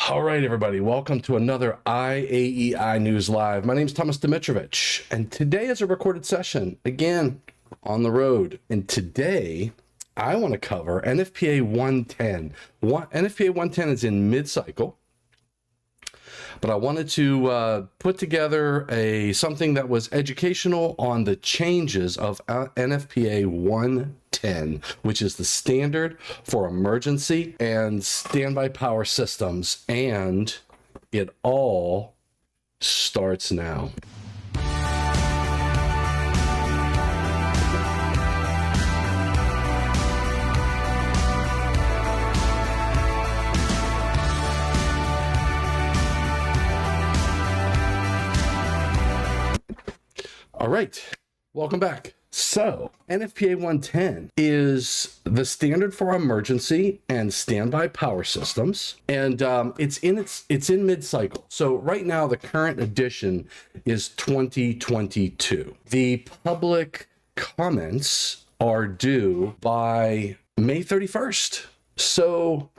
All right, everybody, welcome to another IAEI News Live. My name is Thomas Dimitrovich, and today is a recorded session, again, on the road. And today, I want to cover NFPA 110. NFPA 110 is in mid-cycle, but I wanted to put together something that was educational on the changes of NFPA 110, which is the standard for emergency and standby power systems, and it all starts now. All right, welcome back. So NFPA 110 is the standard for emergency and standby power systems, and it's in mid-cycle. So right now, the current edition is 2022. The public comments are due by May 31st. So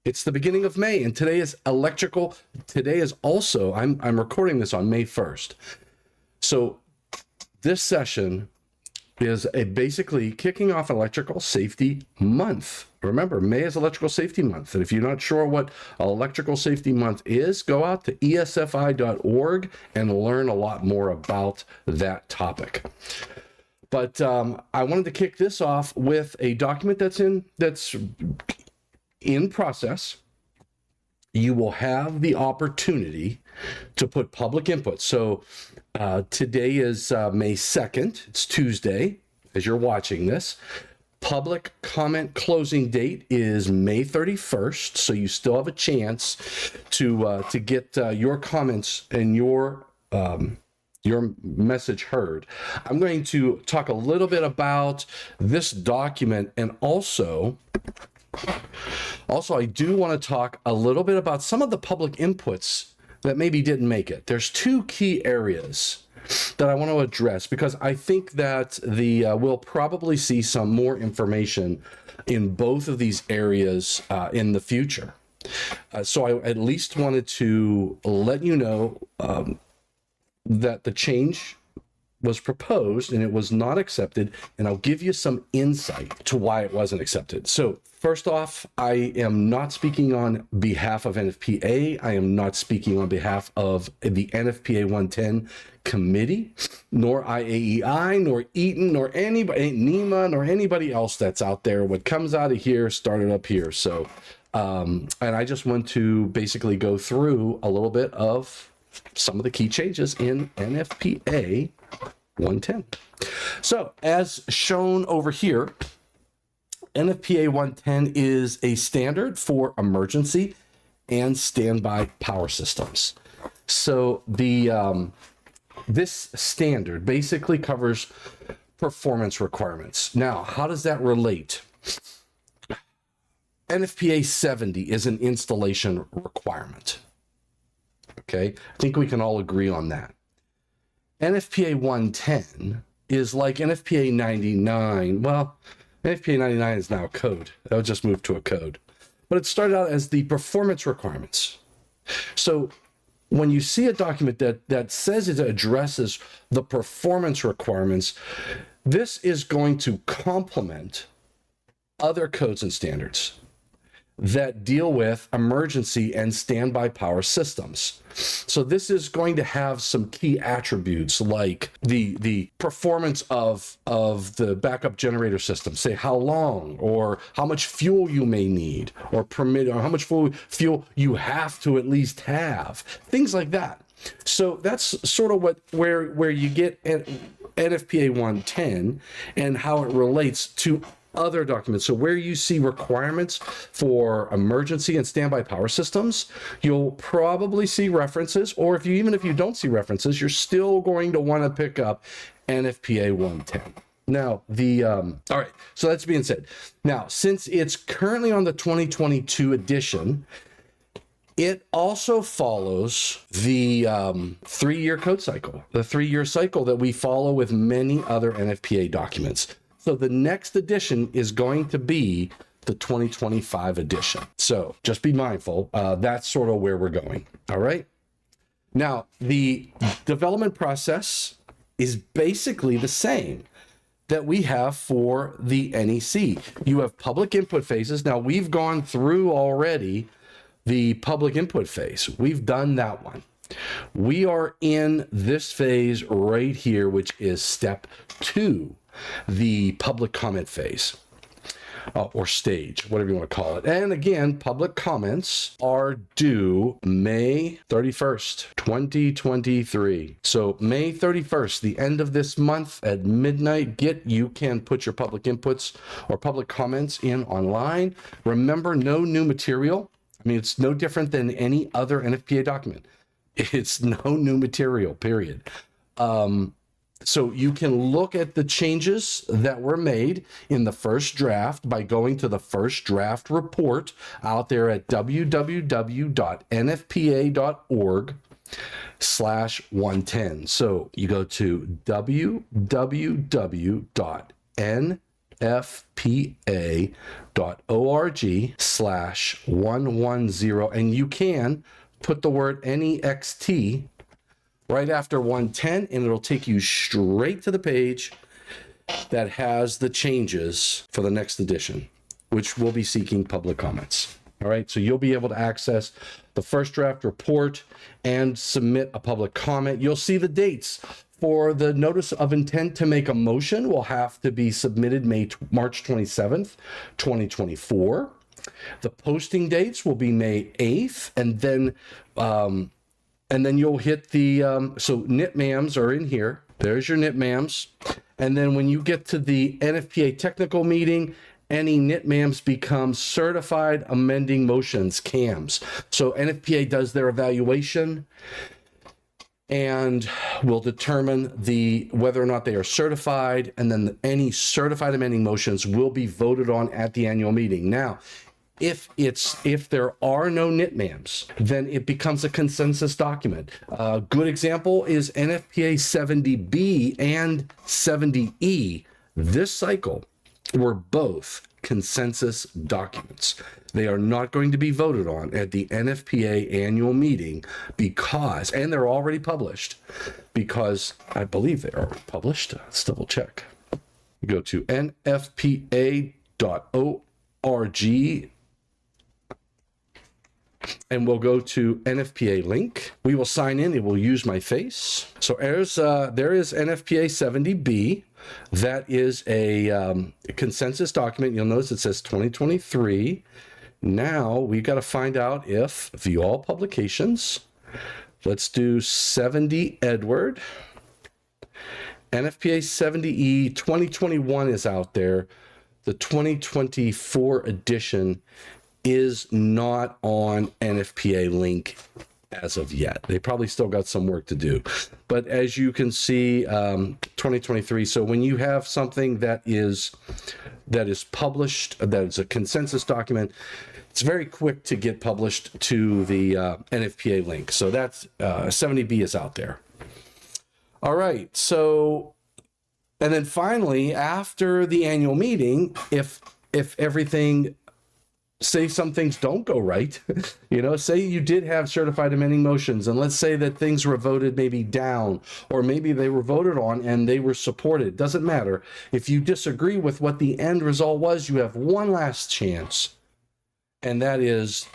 it's the beginning of May, and today is electrical. Today is also, I'm recording this on May 1st. So this session is basically kicking off Electrical Safety Month. Remember, May is Electrical Safety Month. And if you're not sure what Electrical Safety Month is, go out to esfi.org and learn a lot more about that topic. But I wanted to kick this off with a document that's in process. You will have the opportunity to put public input. So today is May 2nd. It's Tuesday as you're watching this. Public comment closing date is May 31st. So you still have a chance to get your comments and your message heard. I'm going to talk a little bit about this document, and also, I do want to talk a little bit about some of the public inputs that maybe didn't make it. There's two key areas that I want to address because I think that we'll probably see some more information in both of these areas in the future. So I at least wanted to let you know that the change was proposed and it was not accepted, and I'll give you some insight to why it wasn't accepted. So first off, I am not speaking on behalf of NFPA. I am not speaking on behalf of the NFPA 110 committee, nor IAEI, nor Eaton, nor anybody, NEMA, nor anybody else that's out there. What comes out of here started up here. So, and I just want to basically go through a little bit of some of the key changes in NFPA 110. So as shown over here, NFPA 110 is a standard for emergency and standby power systems. So this standard basically covers performance requirements. Now, how does that relate? NFPA 70 is an installation requirement. Okay, I think we can all agree on that. NFPA 110 is like NFPA 99. Well, NFPA 99 is now a code. That'll just move to a code. But it started out as the performance requirements. So when you see a document that says it addresses the performance requirements, this is going to complement other codes and standards that deal with emergency and standby power systems. So this is going to have some key attributes like the performance of the backup generator system, say how long or how much fuel you may need or how much fuel you have to at least have, things like that. So that's sort of where you get NFPA 110 and how it relates to other documents. So where you see requirements for emergency and standby power systems, you'll probably see references, or even if you don't see references, you're still going to want to pick up NFPA 110. Now, all right, so that's being said. Now, since it's currently on the 2022 edition, it also follows the 3-year code cycle, the 3-year cycle that we follow with many other NFPA documents. So the next edition is going to be the 2025 edition. So just be mindful. That's sort of where we're going. All right. Now, the development process is basically the same that we have for the NEC. You have public input phases. Now, we've gone through already the public input phase. We've done that one. We are in this phase right here, which is step 2, the public comment phase. Or stage, whatever you want to call it. And again, public comments are due May 31st, 2023. So May 31st, the end of this month at midnight, you can put your public inputs or public comments in online. Remember, no new material. I mean, it's no different than any other NFPA document. It's no new material, period. So you can look at the changes that were made in the first draft by going to the first draft report out there at www.nfpa.org/110. So you go to www.nfpa.org/110, and you can put the word NEXT right after 110, and it'll take you straight to the page that has the changes for the next edition, which will be seeking public comments. All right, so you'll be able to access the first draft report and submit a public comment. You'll see the dates for the notice of intent to make a motion will have to be submitted March 27th, 2024. The posting dates will be May 8th, and then you'll hit the, so NITMAMs are in here. There's your NITMAMs. And then when you get to the NFPA technical meeting, any NITMAMs become certified amending motions, CAMs. So NFPA does their evaluation and will determine whether or not they are certified. And then any certified amending motions will be voted on at the annual meeting. Now, if there are no NITMAMs, then it becomes a consensus document. A good example is NFPA 70B and 70E. This cycle were both consensus documents. They are not going to be voted on at the NFPA annual meeting and they're already published, because I believe they are published. Let's double check. You go to nfpa.org, and we'll go to NFPA link. We will sign in. It will use my face. So there is NFPA 70B. That is a consensus document. You'll notice it says 2023. Now we've got to find out if view all publications. Let's do 70 Edward. NFPA 70E 2021 is out there. The 2024 edition is not on NFPA link as of yet. They probably still got some work to do. But as you can see, 2023. So when you have something that is published, that is a consensus document, it's very quick to get published to the NFPA link. So that's 70B is out there. All right. So, and then finally, after the annual meeting, if everything, say some things don't go right, say you did have certified amending motions, and let's say that things were voted maybe down, or maybe they were voted on and they were supported. Doesn't matter. If you disagree with what the end result was, you have one last chance, and that is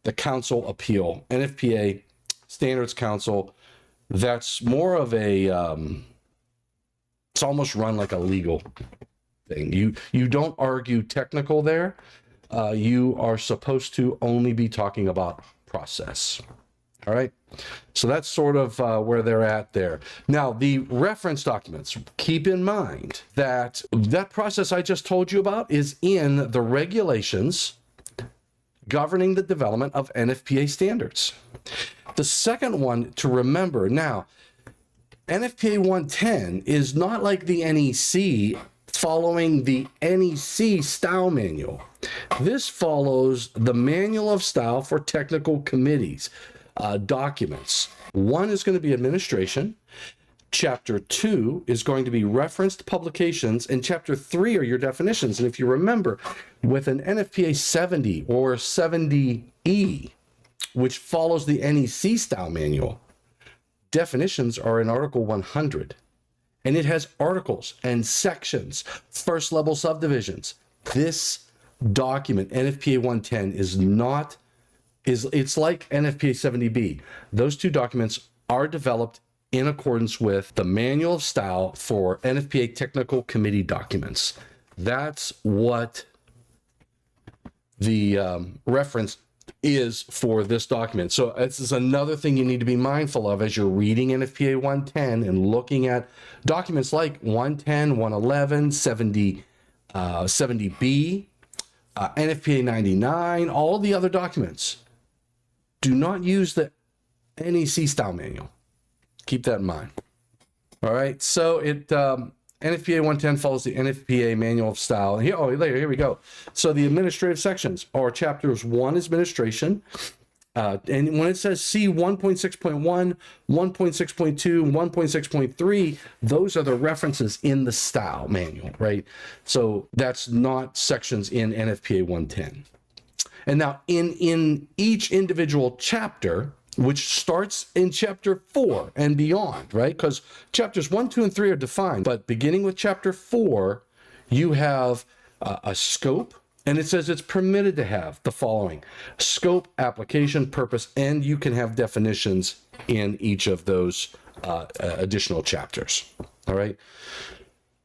the council appeal. NFPA Standards Council, that's more of a, it's almost run like a legal thing. You don't argue technical there. You are supposed to only be talking about process. All right. So that's sort of where they're at there. Now, the reference documents, keep in mind that that process I just told you about is in the regulations governing the development of NFPA standards. The second one to remember now, NFPA 110 is not like the NEC following the NEC style manual. This follows the manual of style for technical committees documents. One is going to be administration. Chapter 2 is going to be referenced publications, and Chapter 3 are your definitions. And if you remember, with an NFPA 70 or 70E, which follows the NEC style manual, definitions are in Article 100. And it has articles and sections, first level subdivisions. This document, NFPA 110, it's like NFPA 70B. Those two documents are developed in accordance with the manual of style for NFPA technical committee documents. That's what the reference is for this document. So this is another thing you need to be mindful of as you're reading NFPA 110 and looking at documents like 110, 111, 70, 70B, NFPA 99, all the other documents. Do not use the NEC style manual. Keep that in mind. All right, so NFPA 110 follows the NFPA manual of style. Here we go. So the administrative sections are chapters 1 is administration. And when it says C 1.6.1, 1.6.2, 1.6.3, those are the references in the style manual, right? So that's not sections in NFPA 110. And now in each individual chapter, which starts in chapter 4 and beyond, right? Because chapters 1, 2, and 3 are defined. But beginning with chapter 4, you have a scope, and it says it's permitted to have the following: scope, application, purpose, and you can have definitions in each of those additional chapters. All right.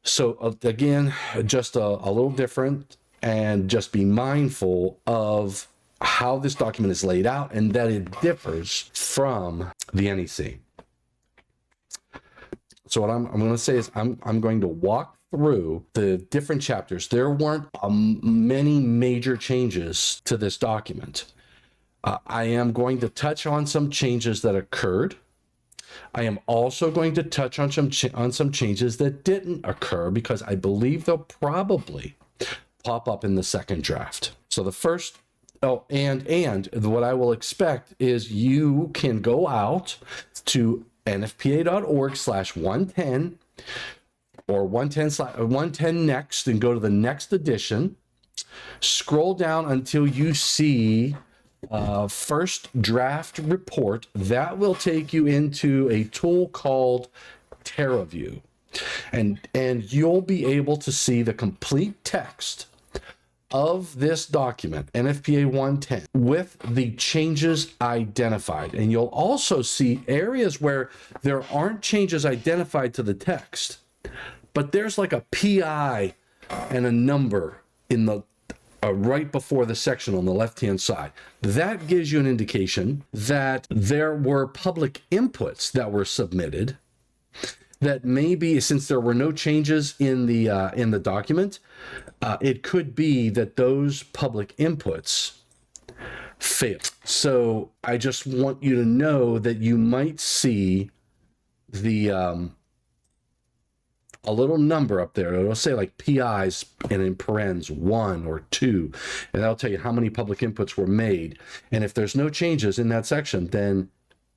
So again, just a little different, and just be mindful of how this document is laid out and that it differs from the NEC. So what I'm going to say is I'm going to walk through the different chapters. There weren't many major changes to this document. I am going to touch on some changes that occurred. I am also going to touch on some changes that didn't occur, because I believe they'll probably pop up in the second draft. So the first, and what I will expect is you can go out to nfpa.org/110 or 110 next and go to the next edition. Scroll down until you see first draft report. That will take you into a tool called TerraView, and you'll be able to see the complete text of this document, NFPA 110, with the changes identified. And you'll also see areas where there aren't changes identified to the text, but there's like a PI and a number in the right before the section on the left-hand side. That gives you an indication that there were public inputs that were submitted, that maybe, since there were no changes in the document, it could be that those public inputs failed. So I just want you to know that you might see the a little number up there. It'll say like PIs and in parens 1 or 2, and that'll tell you how many public inputs were made. And if there's no changes in that section, then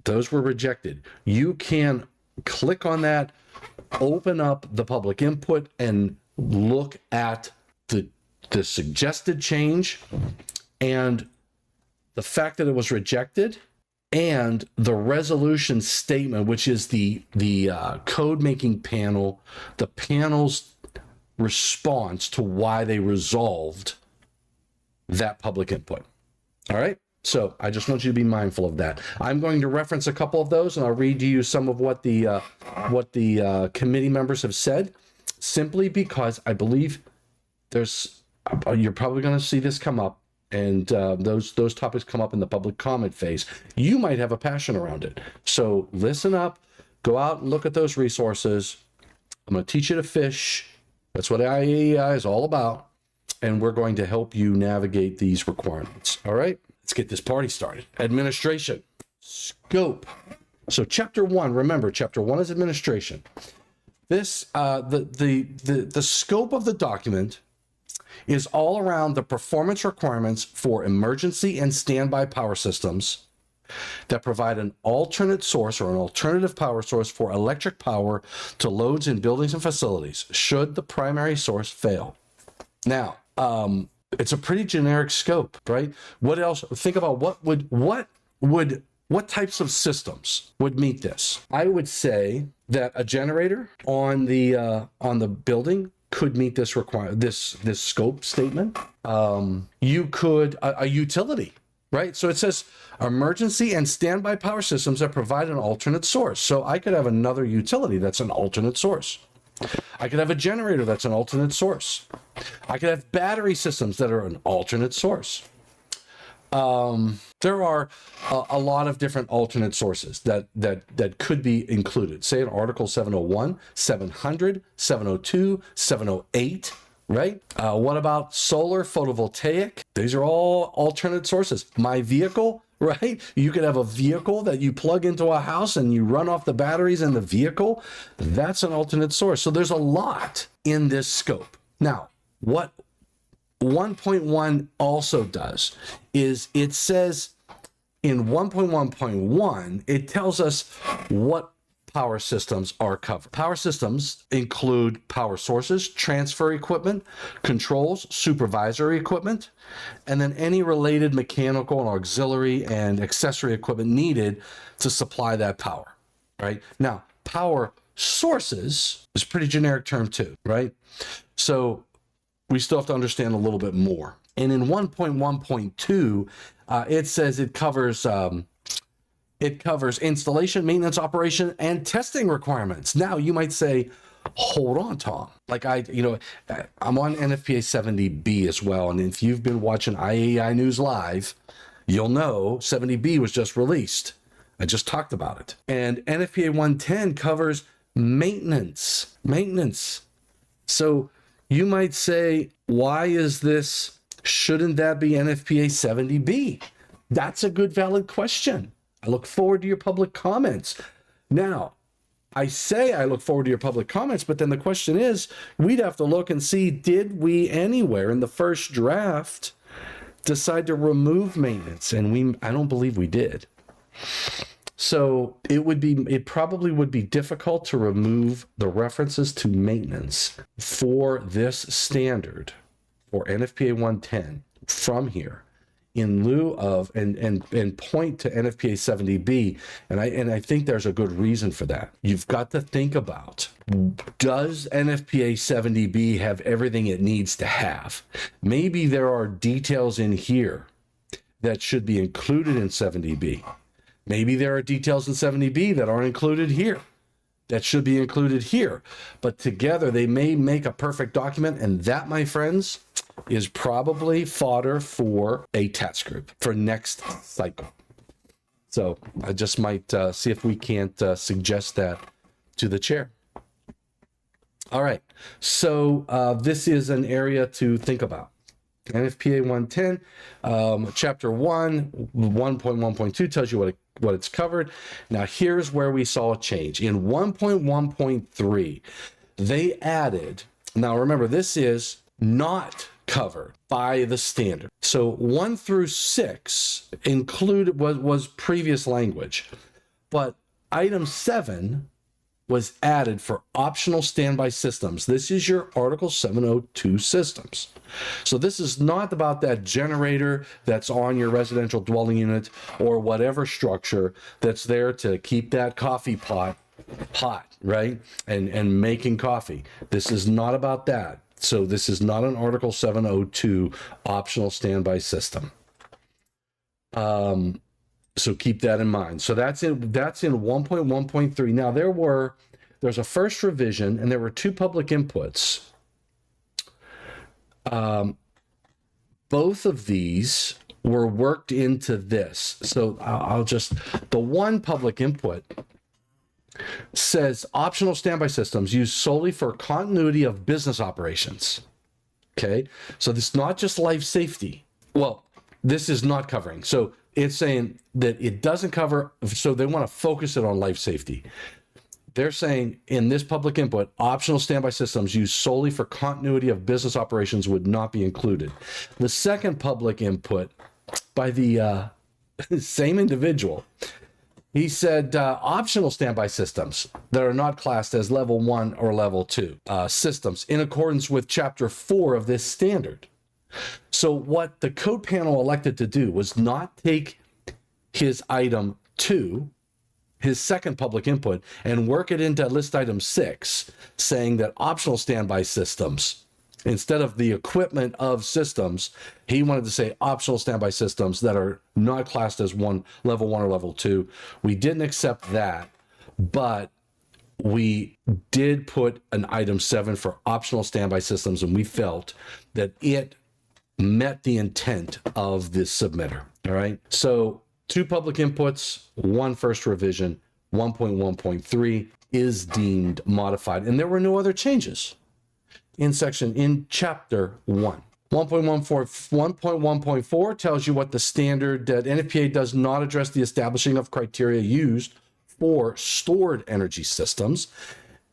those were rejected. You can click on that, open up the public input, and look at the suggested change and the fact that it was rejected, and the resolution statement, which is the code making panel, the panel's response to why they resolved that public input. All right. So I just want you to be mindful of that. I'm going to reference a couple of those, and I'll read to you some of what the committee members have said, simply because I believe you're probably going to see this come up, and those topics come up in the public comment phase. You might have a passion around it. So listen up, go out and look at those resources. I'm going to teach you to fish. That's what IAEI is all about. And we're going to help you navigate these requirements. All right. Let's get this party started. Administration, scope. So chapter 1, remember, chapter 1 is administration. This, the scope of the document is all around the performance requirements for emergency and standby power systems, that provide an alternate source or an alternative power source for electric power to loads in buildings and facilities should the primary source fail. Now, it's a pretty generic scope, right? What else? Think about what types of systems would meet this? I would say that a generator on the building could meet this this scope statement. You could a utility, right? So it says emergency and standby power systems that provide an alternate source. So I could have another utility that's an alternate source. I could have a generator that's an alternate source. I could have battery systems that are an alternate source. There are a lot of different alternate sources that could be included. Say in Article 701, 700, 702, 708, right? What about solar, photovoltaic? These are all alternate sources. My vehicle, right? You could have a vehicle that you plug into a house and you run off the batteries in the vehicle. That's an alternate source. So there's a lot in this scope. Now, what 1.1 also does is it says in 1.1.1, it tells us what power systems are covered. Power systems include power sources, transfer equipment, controls, supervisory equipment, and then any related mechanical and auxiliary and accessory equipment needed to supply that power, right? Now, power sources is a pretty generic term too, right? So we still have to understand a little bit more. And in 1.1.2, it says it covers installation, maintenance, operation, and testing requirements. Now, you might say, hold on, Tom. Like I'm on NFPA 70B as well. And if you've been watching IAEI News Live, you'll know 70B was just released. I just talked about it. And NFPA 110 covers maintenance. So you might say, why is this? Shouldn't that be NFPA 70B? That's a good, valid question. I look forward to your public comments. Now, I say I look forward to your public comments, but then the question is, we'd have to look and see, did we anywhere in the first draft decide to remove maintenance? And I don't believe we did. So it probably would be difficult to remove the references to maintenance for this standard for NFPA 110 from here in lieu of and point to NFPA 70B. And I think there's a good reason for that. You've got to think about, does NFPA 70B have everything it needs to have? Maybe there are details in here that should be included in 70B. Maybe there are details in 70B that aren't included here, that should be included here. But together, they may make a perfect document. And that, my friends, is probably fodder for a task group for next cycle. So I just might see if we can't suggest that to the chair. All right. So this is an area to think about. NFPA 110, Chapter 1, 1.1.2 tells you what it's covered. Now, here's where we saw a change. In 1.1.3, they added, now remember, this is not covered by the standard. So 1 through 6 included was previous language, but item 7 was added for optional standby systems. This is your Article 702 systems. So this is not about that generator that's on your residential dwelling unit or whatever structure that's there to keep that coffee pot hot, right? And making coffee. This is not about that. So this is not an Article 702 optional standby system. So keep that in mind. So that's in 1.1.3. Now there's a first revision and there were 2 public inputs. Both of these were worked into this. So the one public input says optional standby systems used solely for continuity of business operations. Okay. So this is not just life safety. Well, this is not covering. So it's saying that it doesn't cover, so they want to focus it on life safety. They're saying in this public input, optional standby systems used solely for continuity of business operations would not be included. The second public input by the same individual. He said optional standby systems that are not classed as level 1 or level 2 systems in accordance with chapter 4 of this standard. So what the code panel elected to do was not take his item 2, his second public input, and work it into list item 6, saying that optional standby systems, instead of the equipment of systems, he wanted to say optional standby systems that are not classed as level 1 or level 2. We didn't accept that, but we did put an item 7 for optional standby systems, and we felt that it met the intent of this submitter. All right. So 2 public inputs, 1 first revision, 1.1.3 is deemed modified, and there were no other changes in chapter 1. 1.1.4 tells you what the standard that NFPA does not address the establishing of criteria used for stored energy systems.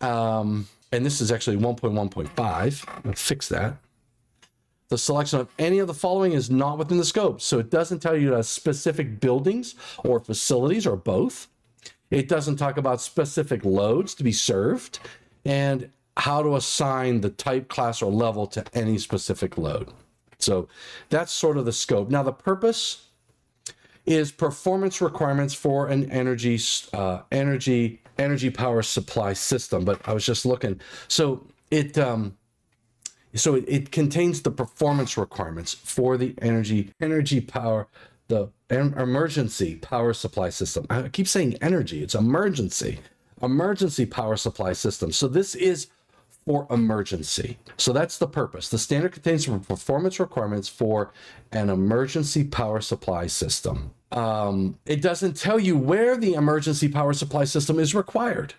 And this is actually 1.1.5. I'll fix that. The selection of any of the following is not within the scope. So it doesn't tell you specific buildings or facilities or both. It doesn't talk about specific loads to be served and how to assign the type, class, or level to any specific load. So that's sort of the scope. Now, the purpose is performance requirements for an energy power supply system. But I was just looking. So it contains the performance requirements for the emergency power supply system. I keep saying energy, it's emergency power supply system. So this is for emergency. So that's the purpose. The standard contains performance requirements for an emergency power supply system. It doesn't tell you where the emergency power supply system is required.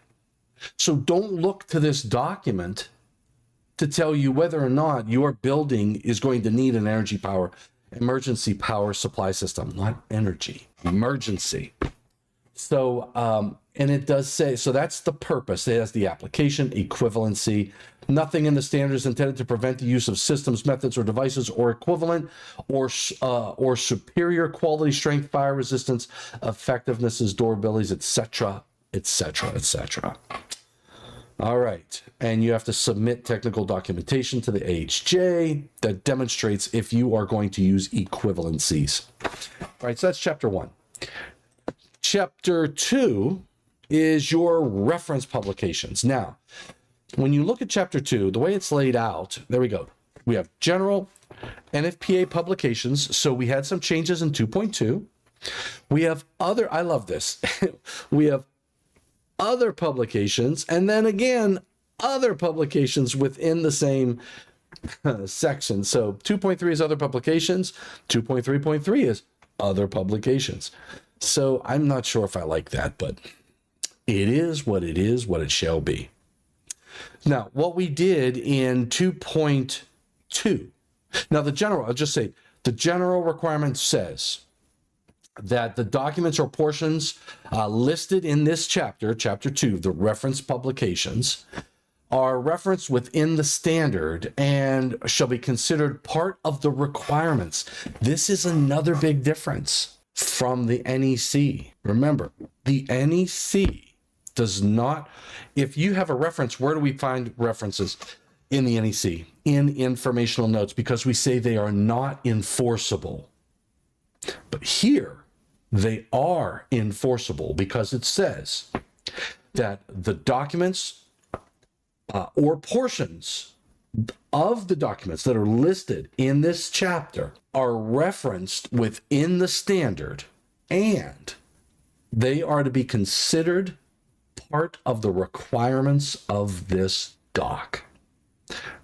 So don't look to this document to tell you whether or not your building is going to need an emergency power supply system, not energy, emergency. So, and it does say, so that's the purpose. It has the application, equivalency. Nothing in the standard is intended to prevent the use of systems, methods, or devices or equivalent or superior quality, strength, fire resistance, effectiveness, durabilities, etc., etc., etc. All right, and you have to submit technical documentation to the AHJ that demonstrates if you are going to use equivalencies. All right, so that's chapter 1. Chapter 2 is your reference publications. Now, when you look at chapter 2, the way it's laid out, there we go. We have general NFPA publications. So we had some changes in 2.2. We have other, I love this. We have other publications, and then again, other publications within the same section. So 2.3 is other publications. 2.3.3 is other publications. So I'm not sure if I like that, but it is, what it shall be. Now, what we did in 2.2, now I'll just say, the general requirement says that the documents or portions listed in this chapter 2, the reference publications, are referenced within the standard and shall be considered part of the requirements. This is another big difference from the NEC. Remember, the NEC does not, if you have a reference, where do we find references in the NEC? In informational notes, because we say they are not enforceable. But here, they are enforceable because it says that the documents or portions of the documents that are listed in this chapter are referenced within the standard, and they are to be considered part of the requirements of this doc.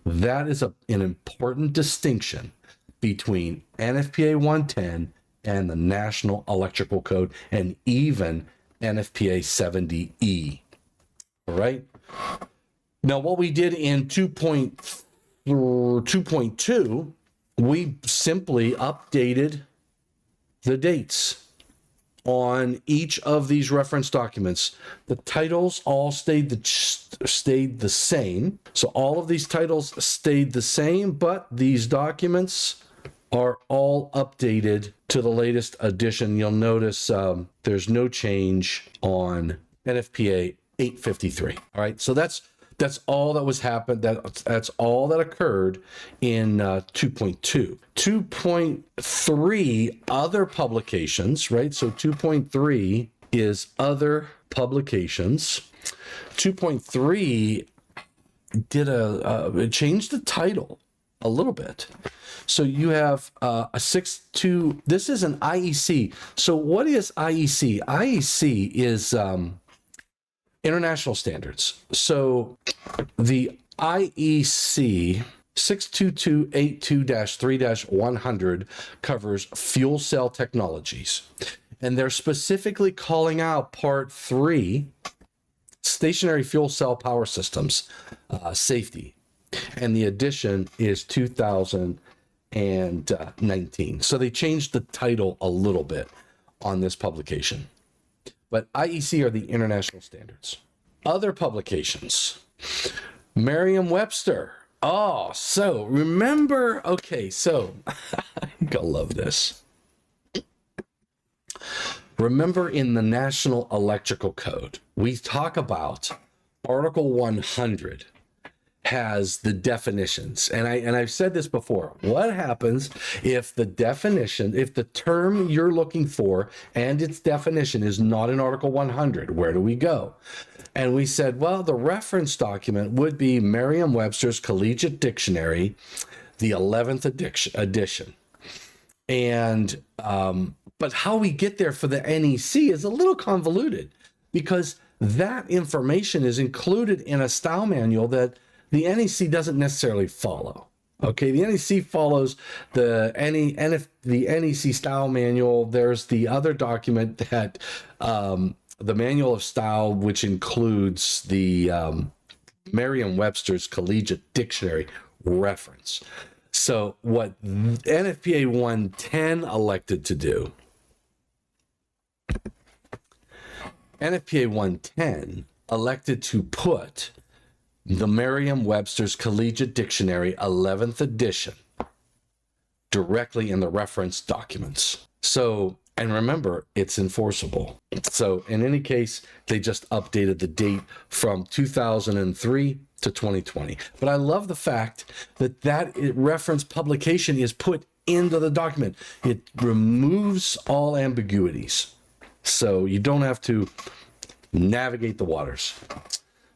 That is an important distinction between NFPA 110 and the National Electrical Code, and even NFPA 70E. All right. Now, what we did in 2.2, we simply updated the dates on each of these reference documents. The titles all stayed the same. So all of these titles stayed the same, but these documents are all updated to the latest edition. You'll notice there's no change on NFPA 853. All right, so that's all that was happened. That's all that occurred in 2.2. 2.3 other publications, right? So 2.3 is other publications. 2.3 did it changed the title a little bit. So you have a 6.2. This is an IEC. So what is IEC? IEC is international standards. So the IEC 62282-3-100 covers fuel cell technologies. And they're specifically calling out part 3, stationary fuel cell power systems, safety. And the edition is 2019. So they changed the title a little bit on this publication. But IEC are the international standards. Other publications, Merriam-Webster. Oh, so remember, okay, so you're gonna love this. Remember in the National Electrical Code, we talk about Article 100 has the definitions. And I've said this before. What happens if the definition, if the term you're looking for and its definition is not in Article 100? Where do we go? And we said, well, the reference document would be Merriam-Webster's Collegiate Dictionary, the 11th edition. And, but how we get there for the NEC is a little convoluted, because that information is included in a style manual that the NEC doesn't necessarily follow. Okay, the NEC follows the NEC style manual. There's the other document that the manual of style, which includes the Merriam-Webster's Collegiate Dictionary reference. So what NFPA 110 elected to do, NFPA 110 elected to put the Merriam-Webster's Collegiate Dictionary 11th edition directly in the reference documents. So, and remember, it's enforceable. So in any case, they just updated the date from 2003 to 2020. But I love the fact that reference publication is put into the document. It removes all ambiguities, so you don't have to navigate the waters.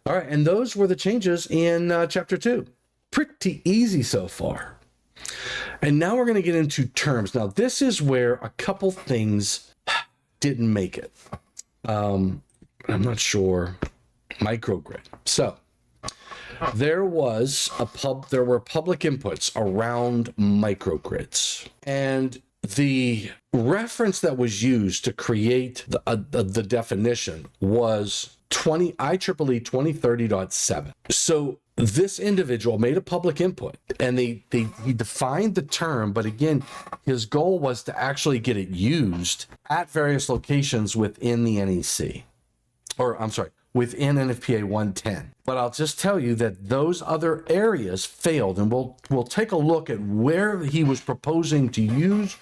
All right, and those were the changes in Chapter 2. Pretty easy so far. And now we're going to get into terms. Now, this is where a couple things didn't make it. I'm not sure. Microgrid. So there were public inputs around microgrids, and the reference that was used to create the definition was IEEE 2030.7. So this individual made a public input, and he defined the term, but again, his goal was to actually get it used at various locations within the NEC, or I'm sorry, within NFPA 110. But I'll just tell you that those other areas failed, and we'll take a look at where he was proposing to use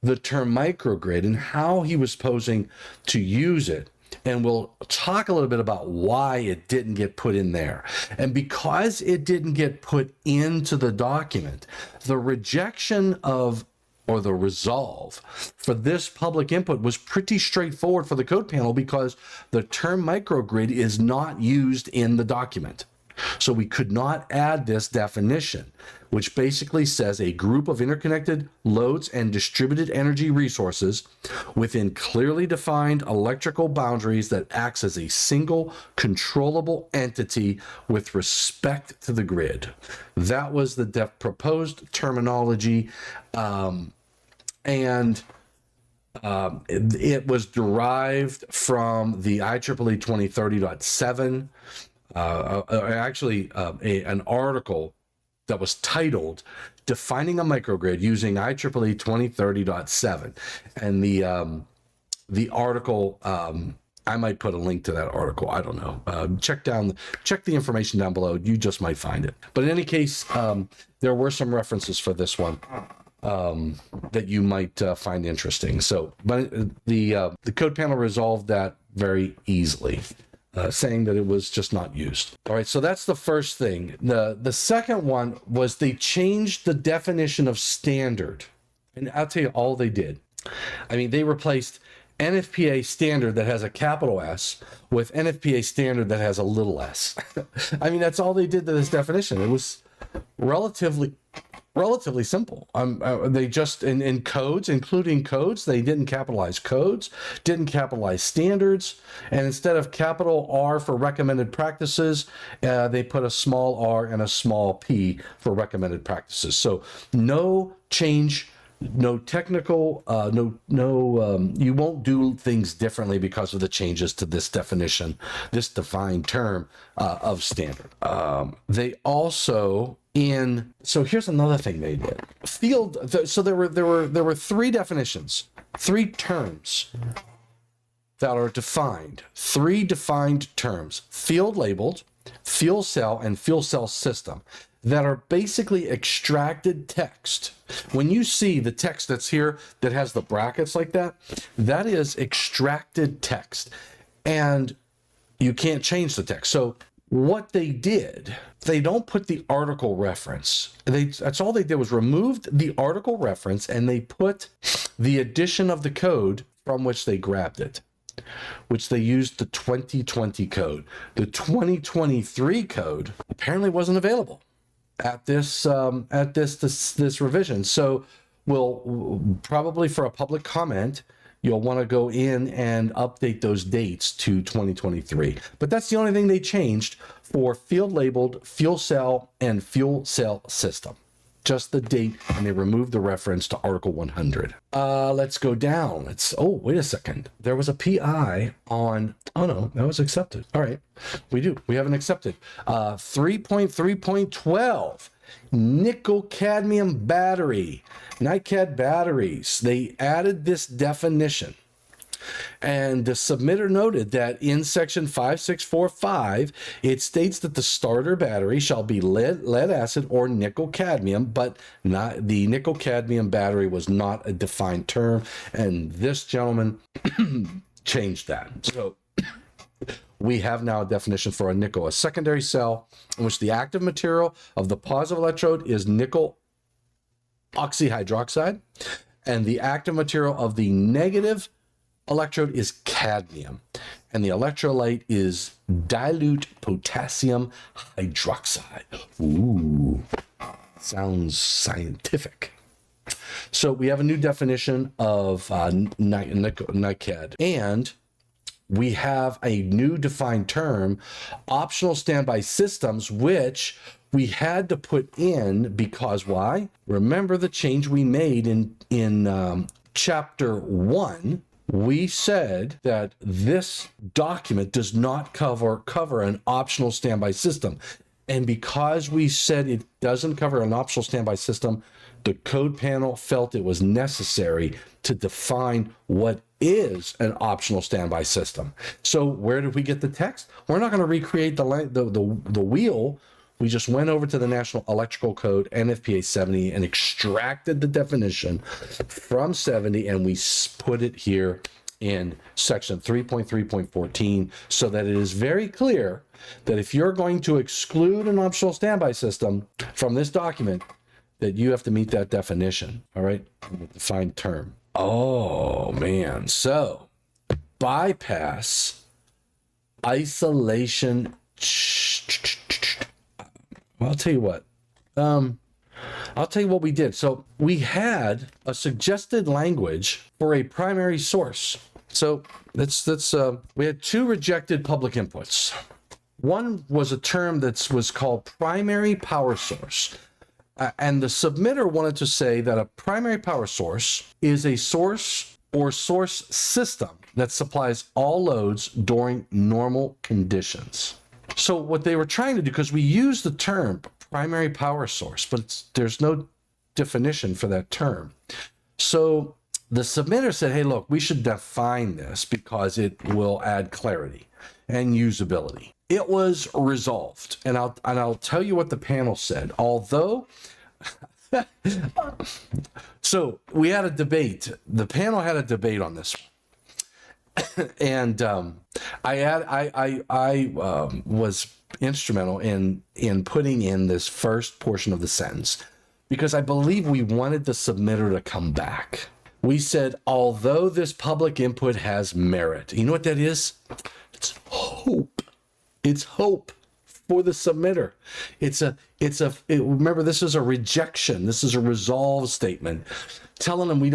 the term microgrid and how he was proposing to use it. And we'll talk a little bit about why it didn't get put in there. And because it didn't get put into the document, the rejection of, or the resolve for this public input was pretty straightforward for the code panel, because the term microgrid is not used in the document. So we could not add this definition, which basically says a group of interconnected loads and distributed energy resources within clearly defined electrical boundaries that acts as a single controllable entity with respect to the grid. That was the proposed terminology, and it was derived from the IEEE 2030.7. An article that was titled "Defining a Microgrid Using IEEE 2030.7," and the article, I might put a link to that article. I don't know. Check the information down below. You just might find it. But in any case, there were some references for this one. that you might find interesting. So, but the code panel resolved that very easily, saying that it was just not used. All right, so that's the first thing. The second one was they changed the definition of standard. And I'll tell you all they did. I mean, they replaced NFPA standard that has a capital S with NFPA standard that has a little s. I mean, that's all they did to this definition. It was relatively simple. They just, in codes, including codes, they didn't capitalize codes, didn't capitalize standards, and instead of capital R for recommended practices, they put a small r and a small p for recommended practices. So no change, no technical, you won't do things differently because of the changes to this definition, this defined term of standard. They also so here's another thing they did. So there were three definitions, three terms that are defined, three defined terms: field labeled, fuel cell, and fuel cell system, that are basically extracted text. When you see the text that's here that has the brackets like that, that is extracted text, and you can't change the text. So what they did, they don't put the article reference. That's all they did, was removed the article reference, and they put the edition of the code from which they grabbed it, which they used the 2020 code. The 2023 code apparently wasn't available at this revision. So we'll probably, for a public comment, you'll want to go in and update those dates to 2023. But that's the only thing they changed for field labeled, fuel cell, and fuel cell system. Just the date, and they removed the reference to Article 100. Let's go down. Wait a second. There was a PI on, oh no, that was accepted. All right, we haven't accepted. 3.3.12, nickel cadmium battery, NiCad batteries. They added this definition. And the submitter noted that in section 5645, it states that the starter battery shall be lead acid or nickel cadmium, but not the nickel cadmium battery was not a defined term. And this gentleman changed that. So we have now a definition for a secondary cell in which the active material of the positive electrode is nickel oxyhydroxide, and the active material of the negative electrode is cadmium, and the electrolyte is dilute potassium hydroxide. Ooh, sounds scientific. So we have a new definition of NiCad, and we have a new defined term, optional standby systems, which we had to put in because why? Remember the change we made in chapter 1. We said that this document does not cover an optional standby system. And because we said it doesn't cover an optional standby system, the code panel felt it was necessary to define what is an optional standby system. So where did we get the text? We're not going to recreate the wheel. We just went over to the National Electrical Code, NFPA 70, and extracted the definition from 70, and we put it here in section 3.3.14 so that it is very clear that if you're going to exclude an optional standby system from this document, that you have to meet that definition, all right? Defined term. Oh, man. So, bypass, isolation. Well, I'll tell you what. I'll tell you what we did. So we had a suggested language for a primary source. So we had two rejected public inputs. One was a term that was called primary power source. And the submitter wanted to say that a primary power source is a source or source system that supplies all loads during normal conditions. So what they were trying to do, because we use the term primary power source, but there's no definition for that term. So the submitter said, hey, look, we should define this because it will add clarity and usability. It was resolved, and I'll tell you what the panel said. Although So we had a debate. The panel had a debate on this. And I was instrumental in putting in this first portion of the sentence because I believe we wanted the submitter to come back. We said, although this public input has merit, you know what that is? It's hope. It's hope for the submitter. Remember, this is a rejection. This is a resolve statement telling them we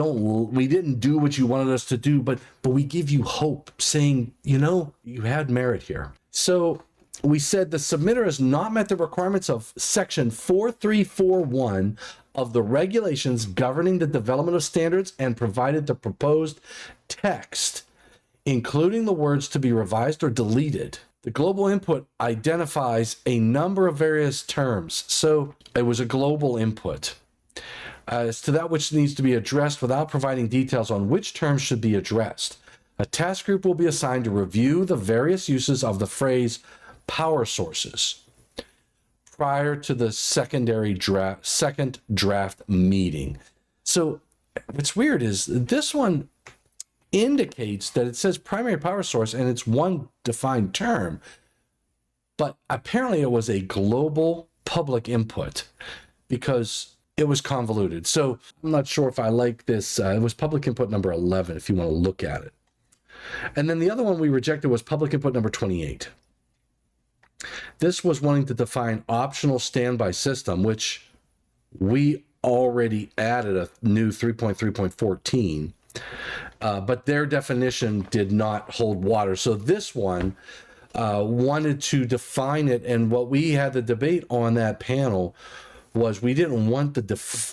didn't do what you wanted us to do, but we give you hope, saying, you had merit here. So we said the submitter has not met the requirements of section 4341 of the regulations governing the development of standards and provided the proposed text, including the words to be revised or deleted. The global input identifies a number of various terms. So it was a global input as to that which needs to be addressed without providing details on which terms should be addressed. A task group will be assigned to review the various uses of the phrase power sources prior to the second draft meeting. So what's weird is this one indicates that it says primary power source and it's one defined term, but apparently it was a global public input because it was convoluted. So I'm not sure if I like this. It was public input number 11 if you want to look at it. And then the other one we rejected was public input number 28. This was wanting to define optional standby system, which we already added a new 3.3.14. But their definition did not hold water. So this one wanted to define it. And what we had the debate on that panel was we didn't want the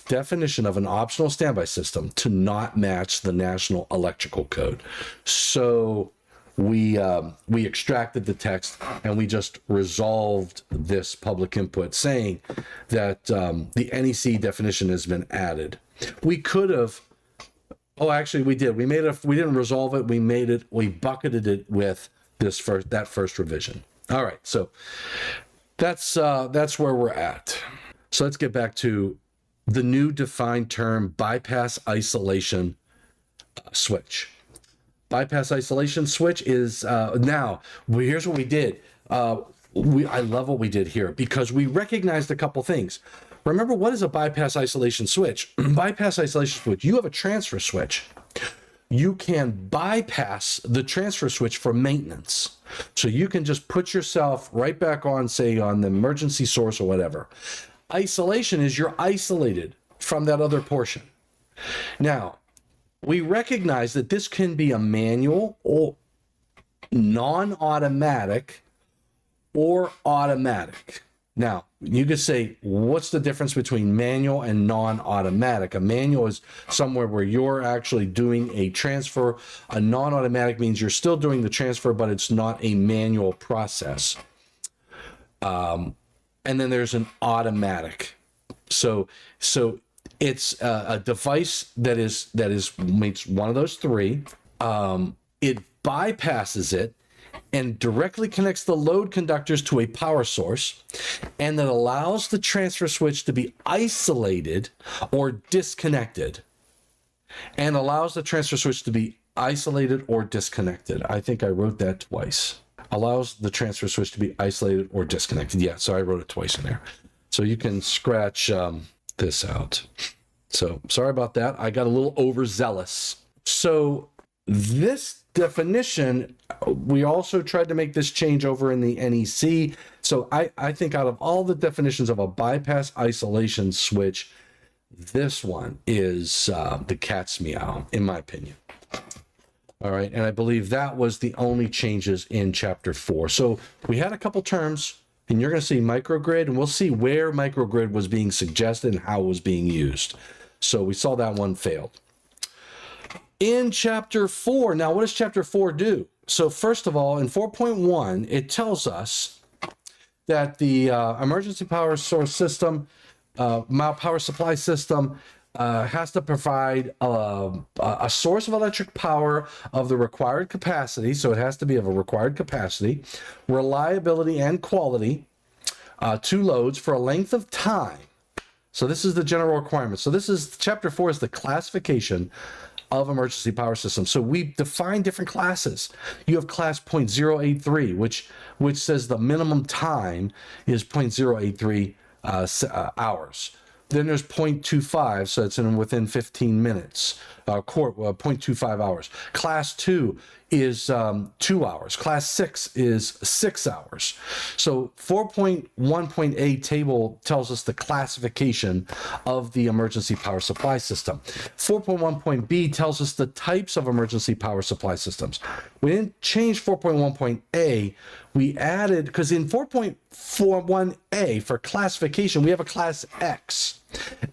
definition of an optional standby system to not match the National Electrical Code. So we extracted the text and we just resolved this public input saying that the NEC definition has been added. We could have, actually we did. We didn't resolve it. We bucketed it with that first revision. All right. So that's where we're at. So let's get back to the new defined term bypass isolation switch. Bypass isolation switch is here's what we did. I love what we did here because we recognized a couple things. Remember, what is a bypass isolation switch? Bypass isolation switch, you have a transfer switch. You can bypass the transfer switch for maintenance. So you can just put yourself right back on, say, on the emergency source or whatever. Isolation is you're isolated from that other portion. Now, we recognize that this can be a manual or non-automatic or automatic. Now, you could say, what's the difference between manual and non-automatic? A manual is somewhere where you're actually doing a transfer. A non-automatic means you're still doing the transfer, but it's not a manual process. And then there's an automatic. So it's a device that makes one of those three. It bypasses it and directly connects the load conductors to a power source, and that allows the transfer switch to be isolated or disconnected. And allows the transfer switch to be isolated or disconnected. I think I wrote that twice. Allows the transfer switch to be isolated or disconnected. Yeah, so I wrote it twice in there. So you can scratch this out. So sorry about that. I got a little overzealous. So this definition, we also tried to make this change over in the NEC. So I think out of all the definitions of a bypass isolation switch, this one is the cat's meow, in my opinion. All right, and I believe that was the only changes in Chapter 4. So we had a couple terms, and you're going to see microgrid, and we'll see where microgrid was being suggested and how it was being used. So we saw that one failed. In Chapter 4, now what does Chapter 4 do? So first of all, in 4.1, it tells us that the emergency power source system, power supply system, has to provide a source of electric power of the required capacity. So it has to be of a required capacity, reliability and quality to loads for a length of time So this is the general requirement. So this is chapter 4 is the classification of emergency power systems. So we define different classes. You have class 0.083, which says the minimum time is 0.083 hours. Then there's 0.25, so it's within 15 minutes. 0.25 hours. Class 2 is 2 hours. Class 6 is 6 hours. So 4.1.A table tells us the classification of the emergency power supply system. 4.1.B tells us the types of emergency power supply systems. We didn't change 4.1.A. We added, because in 4.41A for classification, we have a class X.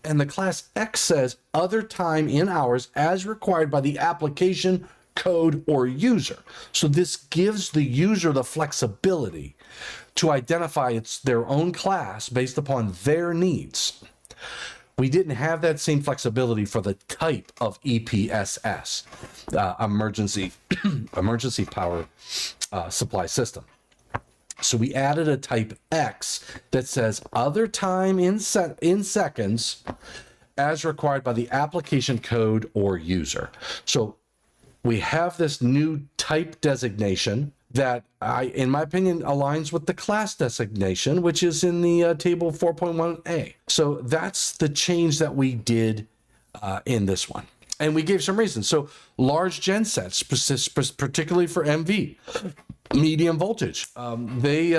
And the class X says other time in hours as required by the application, code, or user. So this gives the user the flexibility to identify their own class based upon their needs. We didn't have that same flexibility for the type of EPSS, emergency power supply system. So we added a type X that says other time in seconds as required by the application code or user. So we have this new type designation that in my opinion, aligns with the class designation, which is in the table 4.1A. So that's the change that we did in this one. And we gave some reasons. So large gensets, particularly for MV, medium voltage, they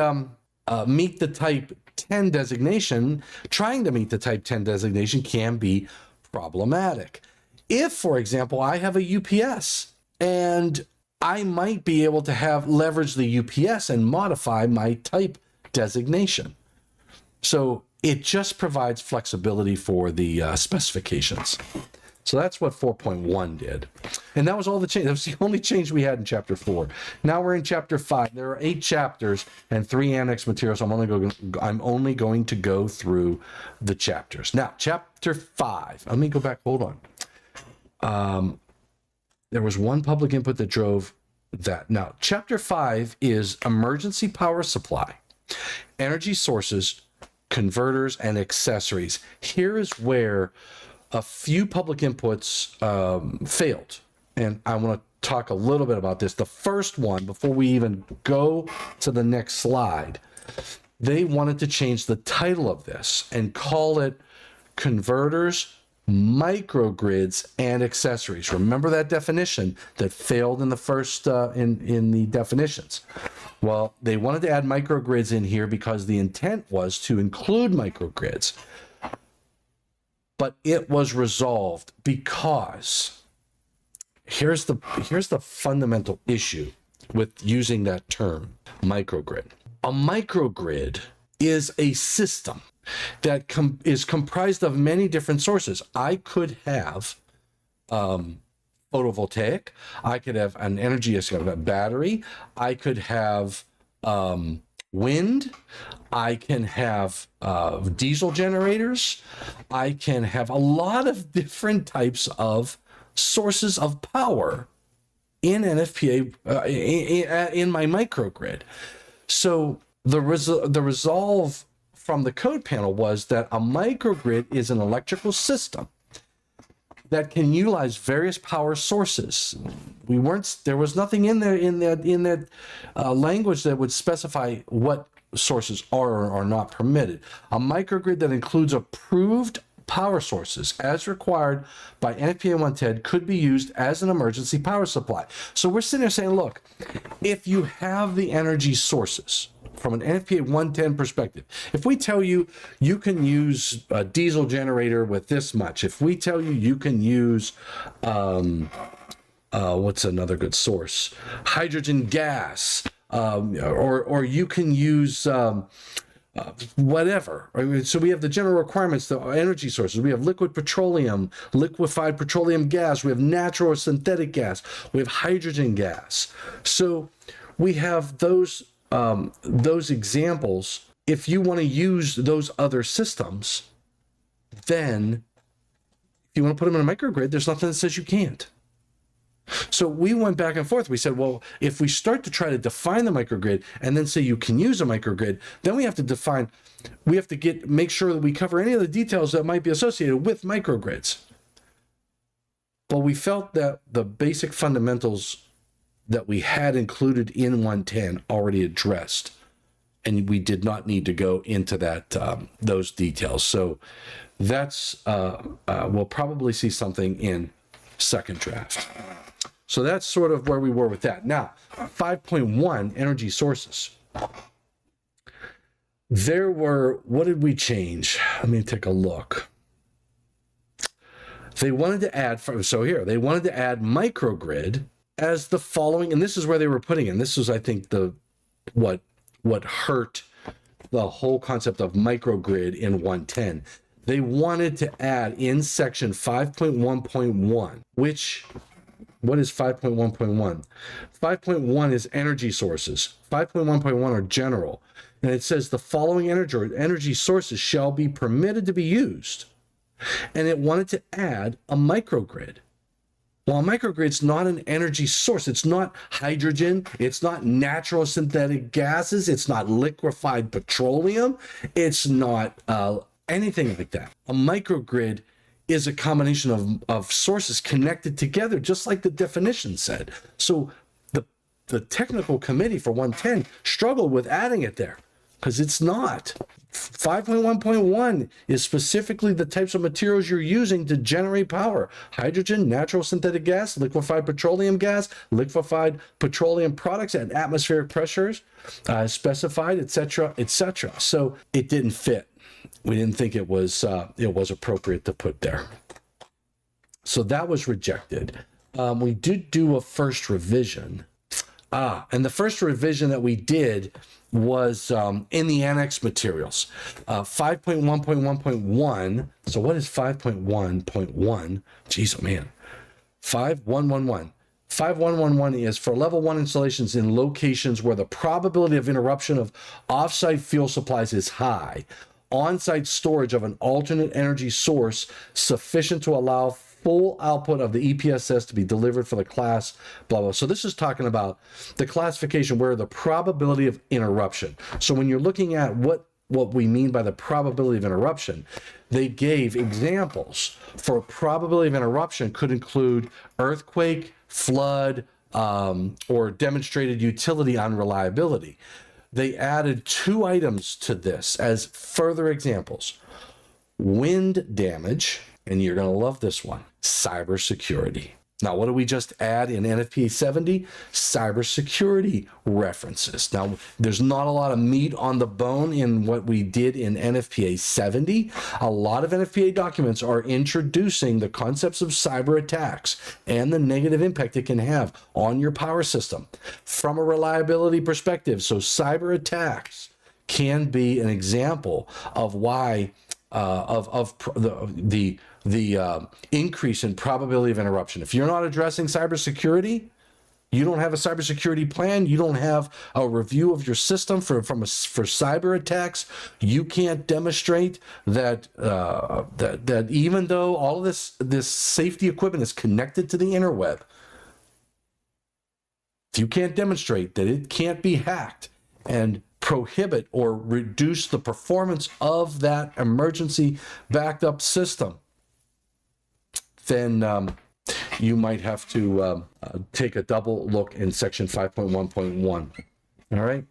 meet the type 10 designation. Trying to meet the type 10 designation can be problematic. If, for example, I have a UPS and I might be able to leverage the UPS and modify my type designation. So it just provides flexibility for the specifications. So that's what 4.1 did. And that was all the change. That was the only change we had in chapter 4. Now we're in chapter 5. There are 8 chapters and 3 annex materials. I'm only going to go through the chapters. Now, chapter 5. Let me go back. Hold on. There was one public input that drove that. Now, chapter 5 is emergency power supply, energy sources, converters, and accessories. Here is where a few public inputs failed. And I want to talk a little bit about this. The first one, before we even go to the next slide, they wanted to change the title of this and call it Converters, Microgrids, and Accessories. Remember that definition that failed in the first, in the definitions. Well, they wanted to add microgrids in here because the intent was to include microgrids. But it was resolved because here's the fundamental issue with using that term, microgrid. A microgrid is a system that is comprised of many different sources. I could have photovoltaic. I could have an energy, a battery. I could have wind. I can have diesel generators. I can have a lot of different types of sources of power in NFPA in my microgrid. So the resolve from the code panel was that a microgrid is an electrical system that can utilize various power sources. There was nothing in there in that language that would specify what sources are or are not permitted. A microgrid that includes approved power sources as required by NFPA 110 could be used as an emergency power supply. So we're sitting there saying, look, if you have the energy sources from an NFPA 110 perspective, if we tell you you can use a diesel generator with this much, if we tell you you can use what's another good source, hydrogen gas, or you can use whatever. I mean, so we have the general requirements, the energy sources. We have liquid petroleum, liquefied petroleum gas. We have natural or synthetic gas. We have hydrogen gas. So we have those examples. If you want to use those other systems, then if you want to put them in a microgrid, there's nothing that says you can't. So we went back and forth. We said, well, if we start to try to define the microgrid and then say you can use a microgrid, then we have to make sure that we cover any of the details that might be associated with microgrids. Well, we felt that the basic fundamentals that we had included in 110 already addressed, and we did not need to go into those details. So that's we'll probably see something in second draft. So that's sort of where we were with that. Now, 5.1, energy sources. What did we change? Let me take a look. They wanted to add microgrid as the following, and this is where they were putting in. This was, I think, what hurt the whole concept of microgrid in 110. They wanted to add in section 5.1.1, what is 5.1.1? 5.1 is energy sources. 5.1.1 are general. And it says the following energy sources shall be permitted to be used. And it wanted to add a microgrid. Well, a microgrid's not an energy source. It's not hydrogen. It's not natural synthetic gases. It's not liquefied petroleum. It's not anything like that. A microgrid is a combination of sources connected together, just like the definition said. So the technical committee for 110 struggled with adding it there because it's not. 5.1.1 is specifically the types of materials you're using to generate power: hydrogen, natural synthetic gas, liquefied petroleum gas, liquefied petroleum products at atmospheric pressures specified, etc., etc. So it didn't fit. We didn't think it was appropriate to put there. So that was rejected. We did do a first revision. And the first revision that we did was in the annex materials. 5.1.1.1. So what is 5.1.1? Jeez, oh man. 5.1.1. 5.1.1 is for level 1 installations in locations where the probability of interruption of offsite fuel supplies is high. On-site storage of an alternate energy source sufficient to allow full output of the EPSS to be delivered for the class, blah, blah. So this is talking about the classification where the probability of interruption. So when you're looking at what we mean by the probability of interruption, they gave examples for probability of interruption could include earthquake, flood, or demonstrated utility unreliability. They added 2 items to this as further examples: wind damage, and you're going to love this one, cybersecurity. Now, what do we just add in NFPA 70? Cybersecurity references. Now, there's not a lot of meat on the bone in what we did in NFPA 70. A lot of NFPA documents are introducing the concepts of cyber attacks and the negative impact it can have on your power system from a reliability perspective. So cyber attacks can be an example of why the increase in probability of interruption. If you're not addressing cybersecurity, you don't have a cybersecurity plan, you don't have a review of your system for cyber attacks, you can't demonstrate that that even though all of this safety equipment is connected to the interweb, if you can't demonstrate that it can't be hacked and prohibit or reduce the performance of that emergency backed up system, then you might have to take a double look in section 5.1.1. All right.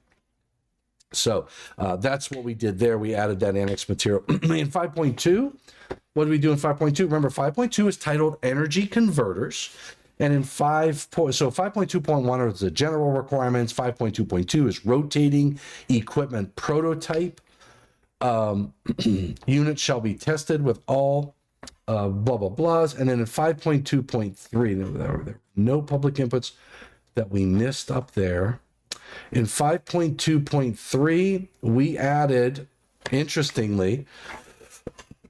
So that's what we did there. We added that annex material. In 5.2, what did we do in 5.2? Remember, 5.2 is titled Energy Converters. And in 5.2.1 is the general requirements. 5.2.2 is rotating equipment prototype. Units shall be tested with all blah, blah, blahs. And then in 5.2.3, there were no public inputs that we missed up there. In 5.2.3, we added, interestingly,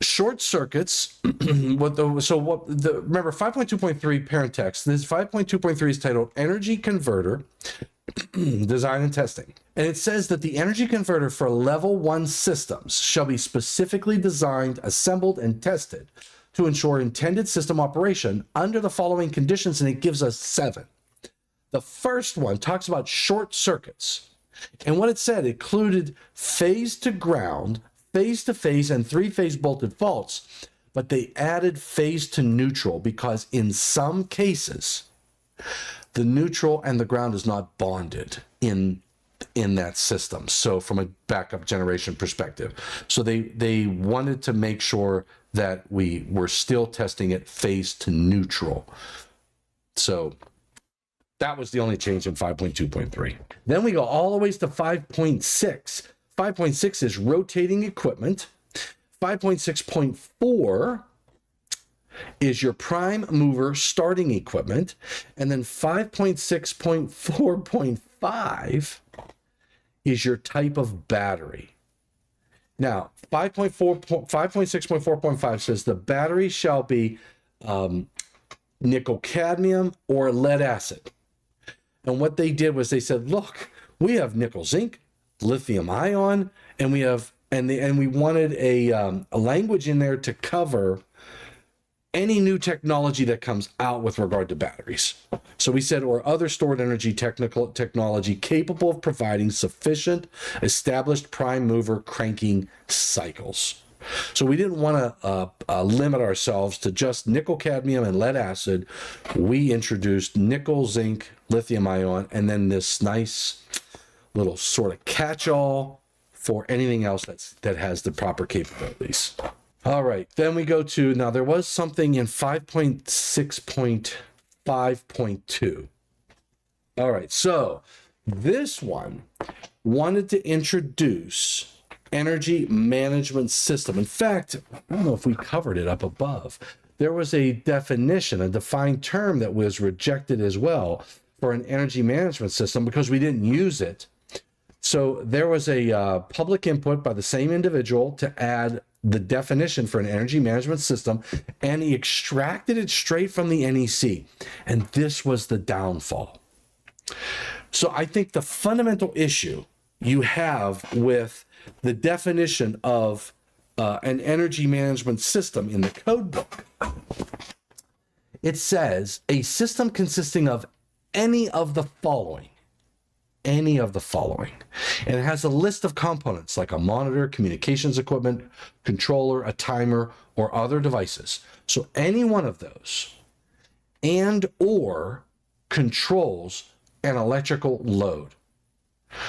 short circuits. Remember 5.2.3 parent text. This 5.2.3 is titled Energy Converter Design and Testing. And it says that the energy converter for level 1 systems shall be specifically designed, assembled, and tested to ensure intended system operation under the following conditions, and it gives us 7. The first one talks about short circuits. And what it said included phase to ground, phase to phase, and 3-phase bolted faults, but they added phase to neutral because in some cases, the neutral and the ground is not bonded in that system. So from a backup generation perspective. So they wanted to make sure that we were still testing it phase to neutral. So that was the only change in 5.2.3. Then we go all the way to 5.6. 5.6 is rotating equipment. 5.6.4 is your prime mover starting equipment. And then 5.6.4.5 is your type of battery. Now, 5.6.4.5 says the battery shall be nickel cadmium or lead acid. And what they did was they said, look, we have nickel zinc, lithium ion, and we have and we wanted a language in there to cover any new technology that comes out with regard to batteries. So we said, or other stored energy technology capable of providing sufficient established prime mover cranking cycles. So we didn't want to limit ourselves to just nickel, cadmium, and lead acid. We introduced nickel, zinc, lithium ion, and then this nice little sort of catch-all for anything else that has the proper capabilities. All right, then we go to, now there was something in 5.6.5.2. All right, so this one wanted to introduce energy management system. In fact, I don't know if we covered it up above. There was a definition, a defined term that was rejected as well for an energy management system because we didn't use it. So there was a public input by the same individual to add the definition for an energy management system, and he extracted it straight from the NEC. And this was the downfall. So I think the fundamental issue you have with the definition of an energy management system in the code book, it says a system consisting of any of the following. Any of the following. And it has a list of components like a monitor, communications equipment, controller, a timer, or other devices. So any one of those and or controls an electrical load.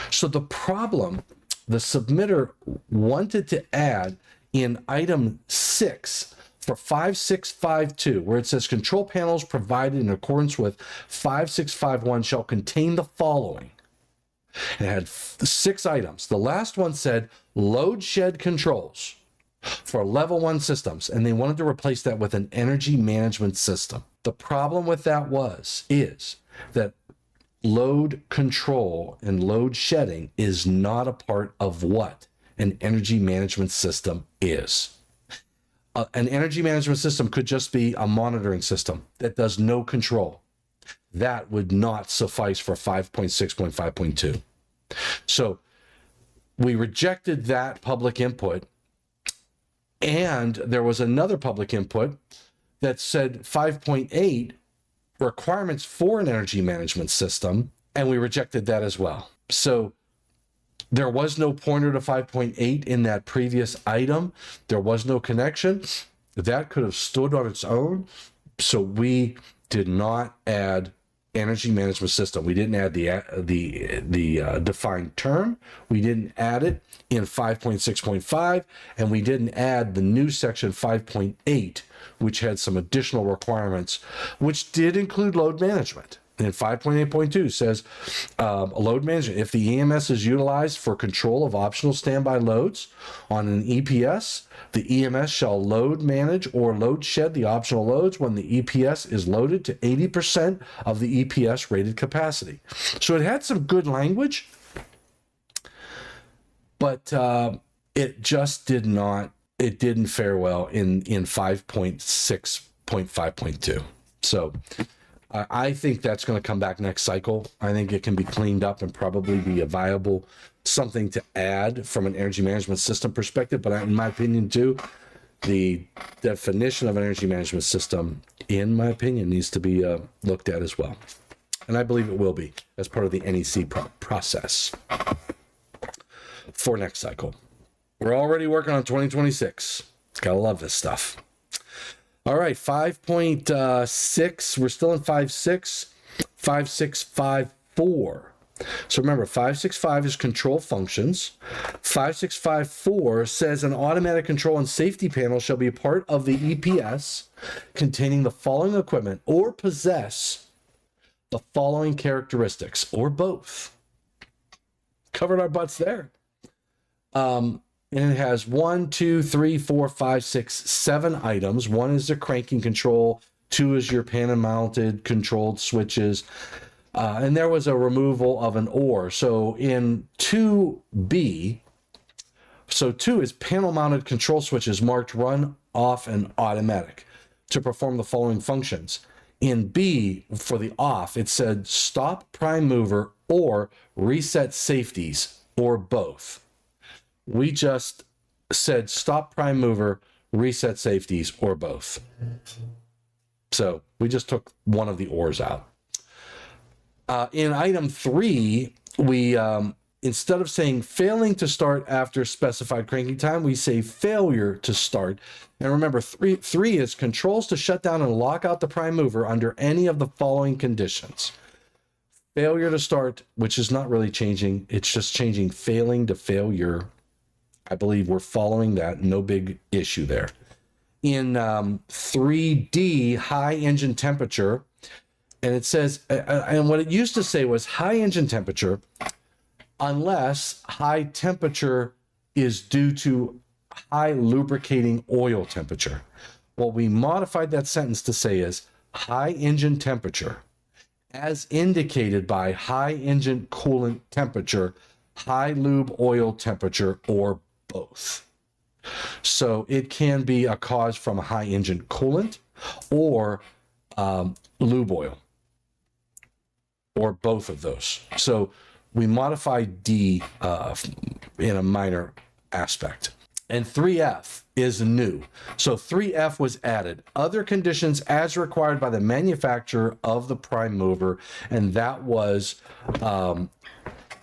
So the problem the submitter wanted to add in item 6 for 5652, where it says control panels provided in accordance with 5651 shall contain the following. It had 6 items. The last one said load shed controls for level 1 systems, and they wanted to replace that with an energy management system. The problem with that is that load control and load shedding is not a part of what an energy management system is. An energy management system could just be a monitoring system that does no control. That would not suffice for 5.6.5.2. So we rejected that public input, and there was another public input that said 5.8 requirements for an energy management system, and we rejected that as well. So there was no pointer to 5.8 in that previous item. There was no connection. That could have stood on its own. So we did not add energy management system. We didn't add the defined term. We didn't add it in 5.6.5, and we didn't add the new section 5.8, which had some additional requirements, which did include load management. And 5.8.2 says load management. If the EMS is utilized for control of optional standby loads on an EPS, the EMS shall load manage or load shed the optional loads when the EPS is loaded to 80% of the EPS rated capacity. So it had some good language, but it just didn't fare well in 5.6.5.2. So I think that's going to come back next cycle. I think it can be cleaned up and probably be a viable something to add from an energy management system perspective. But in my opinion, too, the definition of an energy management system, in my opinion, needs to be looked at as well. And I believe it will be as part of the NEC process for next cycle. We're already working on 2026. Gotta love this stuff. All right, 5.6. We're still in 5.6. 5654. So remember, 565 is control functions. 5654 says an automatic control and safety panel shall be a part of the EPS containing the following equipment or possess the following characteristics or both. Covered our butts there. And it has 1, 2, 3, 4, 5, 6, 7 items. 1 is the cranking control. 2 is your panel mounted controlled switches. And there was a removal of an OR. So in 2B, so 2 is panel mounted control switches marked run, off, and automatic to perform the following functions. In B, for the off, it said stop prime mover or reset safeties or both. We just said stop prime mover, reset safeties, or both. So we just took one of the ORs out. In item 3, we, instead of saying failing to start after specified cranking time, we say failure to start. And remember, 3 is controls to shut down and lock out the prime mover under any of the following conditions. Failure to start, which is not really changing. It's just changing failing to failure. I believe we're following that. No big issue there. In 3D, high engine temperature, and it says, and what it used to say was high engine temperature, unless high temperature is due to high lubricating oil temperature. What we modified that sentence to say is high engine temperature, as indicated by high engine coolant temperature, high lube oil temperature, or both. So it can be a cause from a high engine coolant or lube oil, or both of those. So we modified D in a minor aspect. And 3F is new. So 3F was added. Other conditions as required by the manufacturer of the prime mover. And that was,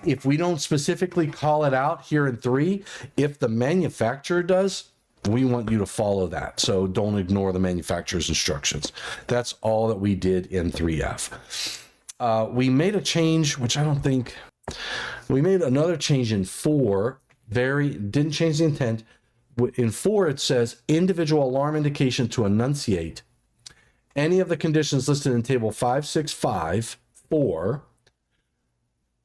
if we don't specifically call it out here in 3, if the manufacturer does, we want you to follow that. So don't ignore the manufacturer's instructions. That's all that we did in 3F. We made a change, which I don't think, we made another change in 4, didn't change the intent. In 4, it says individual alarm indication to enunciate any of the conditions listed in table 5654,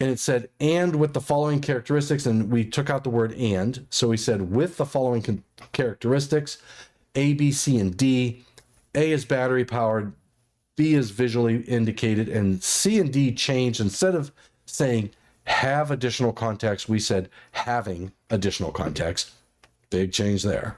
and it said, and with the following characteristics, and we took out the word and, so we said with the following characteristics, A, B, C, and D. A is battery powered, B is visually indicated, and C and D changed. Instead of saying have additional contacts, we said having additional contacts. Big change there.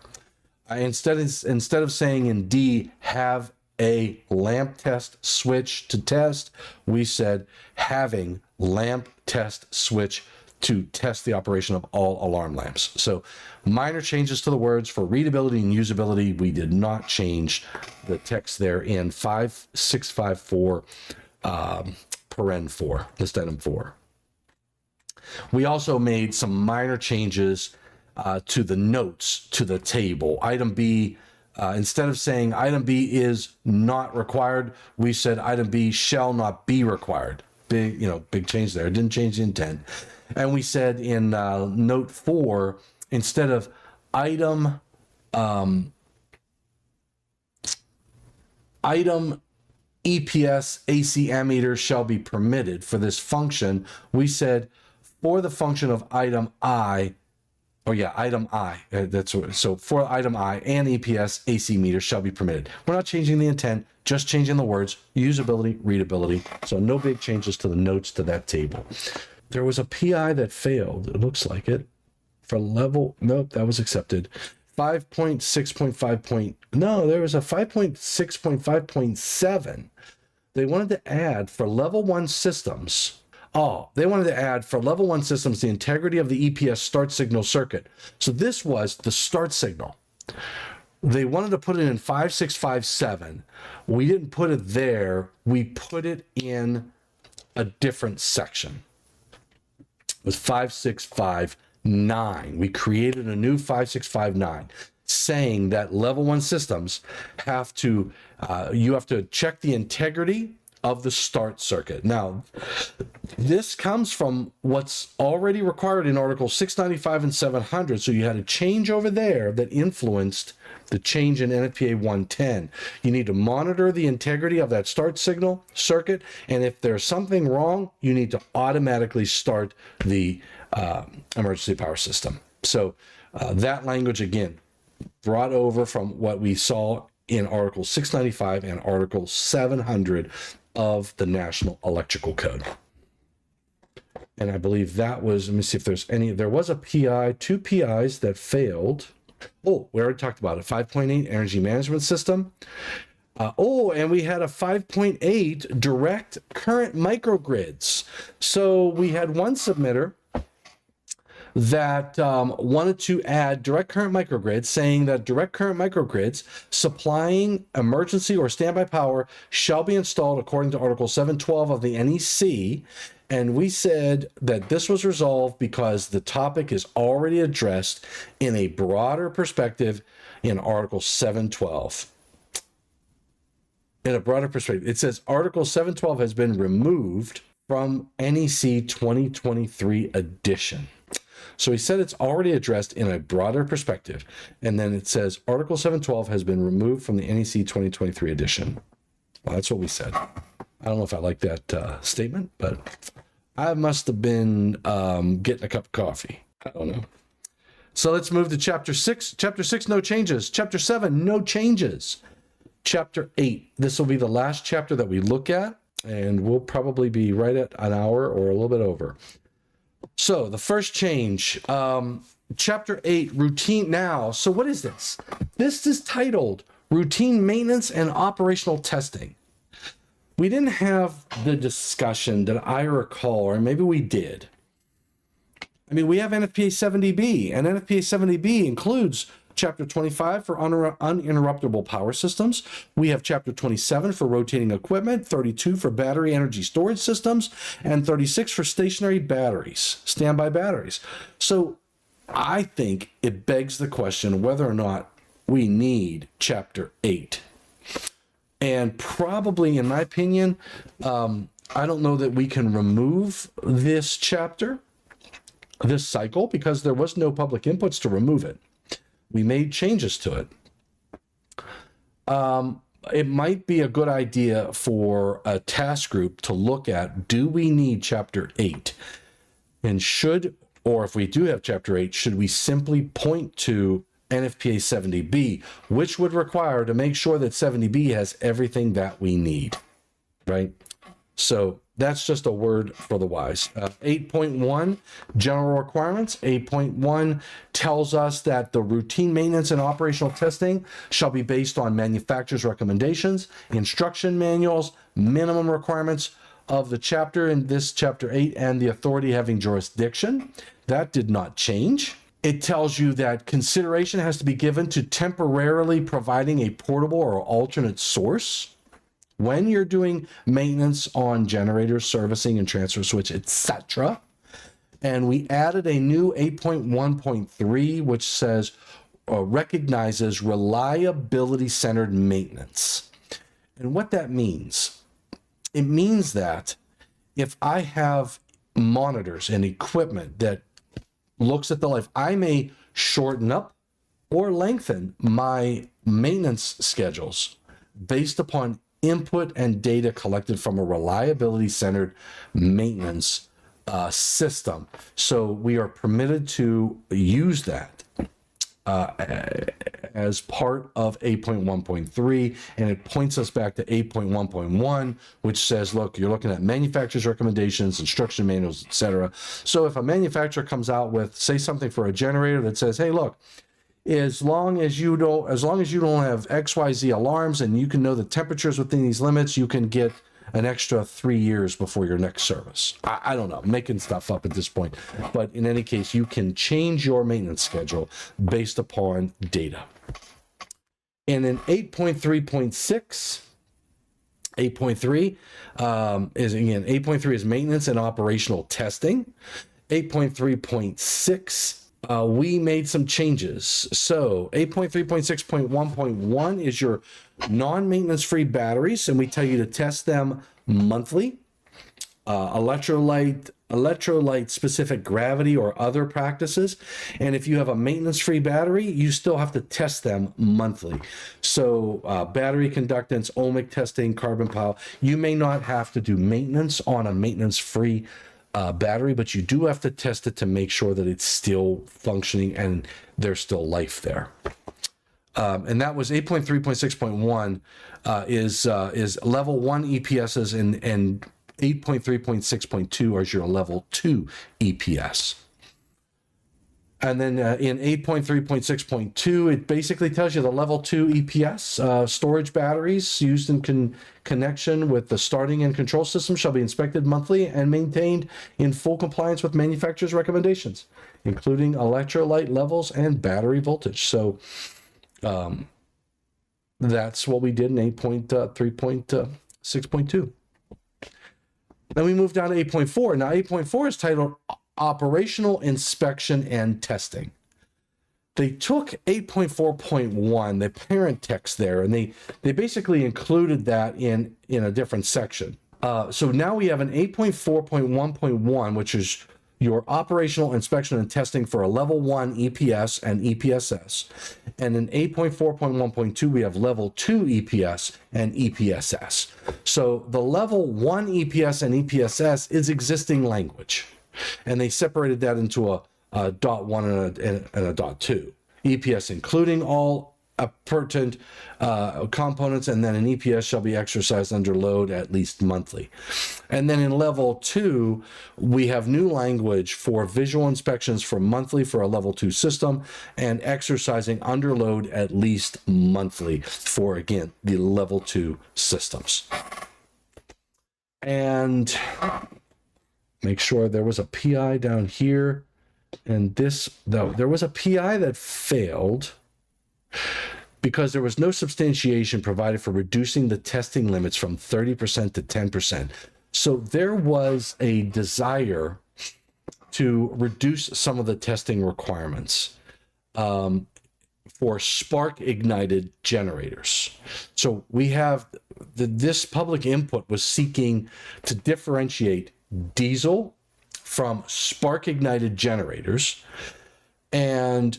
Instead of saying in D, have a lamp test switch to test, we said having lamp test switch to test the operation of all alarm lamps. So minor changes to the words for readability and usability. We did not change the text there in 5654 paren 4, list item 4. We also made some minor changes to the notes to the table. Item B, instead of saying item B is not required, we said item B shall not be required. Big change there. It didn't change the intent. And we said in note 4, instead of item EPS AC ammeter shall be permitted for this function, we said for the function of item I, item I. So for item I, and EPS AC meter shall be permitted. We're not changing the intent, just changing the words, usability, readability. So no big changes to the notes to that table. There was a PI that failed. It looks like it for level. Nope, that was accepted. 5.6.5. No, there was a 5.6.5.7. They wanted to add for level 1 systems. They wanted to add for level 1 systems the integrity of the EPS start signal circuit. So this was the start signal. They wanted to put it in 5657. We didn't put it there. We put it in a different section. It was 5659. We created a new 5659 saying that level 1 systems have to, you have to check the integrity of the start circuit. Now, this comes from what's already required in Article 695 and 700. So you had a change over there that influenced the change in NFPA 110. You need to monitor the integrity of that start signal circuit. And if there's something wrong, you need to automatically start the emergency power system. So that language, again, brought over from what we saw in Article 695 and Article 700 of the National Electrical Code. And I believe that was, let me see if there's any, there was a PI, 2 PIs that failed. Oh, we already talked about it. 5.8 energy management system. And we had a 5.8 direct current microgrids. So we had one submitter that wanted to add direct current microgrids, saying that direct current microgrids supplying emergency or standby power shall be installed according to Article 712 of the NEC. And we said that this was resolved because the topic is already addressed in a broader perspective in Article 712. In a broader perspective, it says Article 712 has been removed from NEC 2023 edition. So he said it's already addressed in a broader perspective. And then it says Article 712 has been removed from the NEC 2023 edition. Well, that's what we said. I don't know if I like that statement, but I must have been getting a cup of coffee. I don't know. So let's move to Chapter 6. Chapter 6, no changes. Chapter 7, no changes. Chapter 8, this will be the last chapter that we look at, and we'll probably be right at an hour or a little bit over. So the first change, Chapter 8, routine now. So what is this? This is titled Routine Maintenance and Operational Testing. We didn't have the discussion that I recall, or maybe we did. I mean, we have NFPA 70B, and NFPA 70B includes Chapter 25 for uninterruptible power systems. We have Chapter 27 for rotating equipment, 32 for battery energy storage systems, and 36 for stationary batteries, standby batteries. So I think it begs the question whether or not we need Chapter 8. And probably, in my opinion, I don't know that we can remove this chapter, this cycle, because there was no public inputs to remove it. We made changes to it. It might be a good idea for a task group to look at, do we need Chapter 8? And should, or if we do have Chapter 8, should we simply point to NFPA 70B, which would require to make sure that 70B has everything that we need, right? So that's just a word for the wise. 8.1, general requirements. 8.1 tells us that the routine maintenance and operational testing shall be based on manufacturer's recommendations, instruction manuals, minimum requirements of the chapter in this Chapter 8, and the authority having jurisdiction. That did not change. It tells you that consideration has to be given to temporarily providing a portable or alternate source when you're doing maintenance on generators, servicing and transfer switch, etc. And we added a new 8.1.3, which says recognizes reliability-centered maintenance. And what that means, it means that if I have monitors and equipment that looks at the life, I may shorten up or lengthen my maintenance schedules based upon input and data collected from a reliability-centered maintenance system. So we are permitted to use that as part of 8.1.3, and it points us back to 8.1.1, which says, look, you're looking at manufacturer's recommendations, instruction manuals, etc. So if a manufacturer comes out with, say, something for a generator that says, hey, look, as long as you don't have XYZ alarms and you can know the temperatures within these limits, you can get an extra 3 years before your next service. I don't know, I'm making stuff up at this point. But in any case, you can change your maintenance schedule based upon data. And in 8.3.6, 8.3 is, again, 8.3 is maintenance and operational testing. 8.3.6, we made some changes. So 8.3.6.1.1 is your non-maintenance free batteries, and we tell you to test them monthly. Electrolyte specific gravity or other practices. And if you have a maintenance free battery, you still have to test them monthly. So battery conductance, ohmic testing, carbon pile, you may not have to do maintenance on a maintenance free battery, but you do have to test it to make sure that it's still functioning and there's still life there. And that was 8.3.6.1 is level 1 EPSs, and 8.3.6.2 is your level 2 EPS. And then in 8.3.6.2, it basically tells you the level 2 EPS storage batteries used in connection with the starting and control system shall be inspected monthly and maintained in full compliance with manufacturer's recommendations, including electrolyte levels and battery voltage. So that's what we did in 8.3.6.2. Then we moved down to 8.4. Now 8.4 is titled Operational Inspection and Testing. They took 8.4.1, the parent text there, and they basically included that in a different section. So now we have an 8.4.1.1, which is your operational inspection and testing for a level 1 EPS and EPSS. And in 8.4.1.2, we have level 2 EPS and EPSS. So the level 1 EPS and EPSS is existing language. And they separated that into a .1 and a .2. EPS including all pertinent components, and then an EPS shall be exercised under load at least monthly. And then in level 2, we have new language for visual inspections for monthly for a level 2 system, and exercising under load at least monthly for, again, the level 2 systems. And make sure there was a PI down here. And this, though, there was a PI that failed because there was no substantiation provided for reducing the testing limits from 30% to 10%. So there was a desire to reduce some of the testing requirements for spark ignited generators. So we have this public input was seeking to differentiate diesel from spark ignited generators, and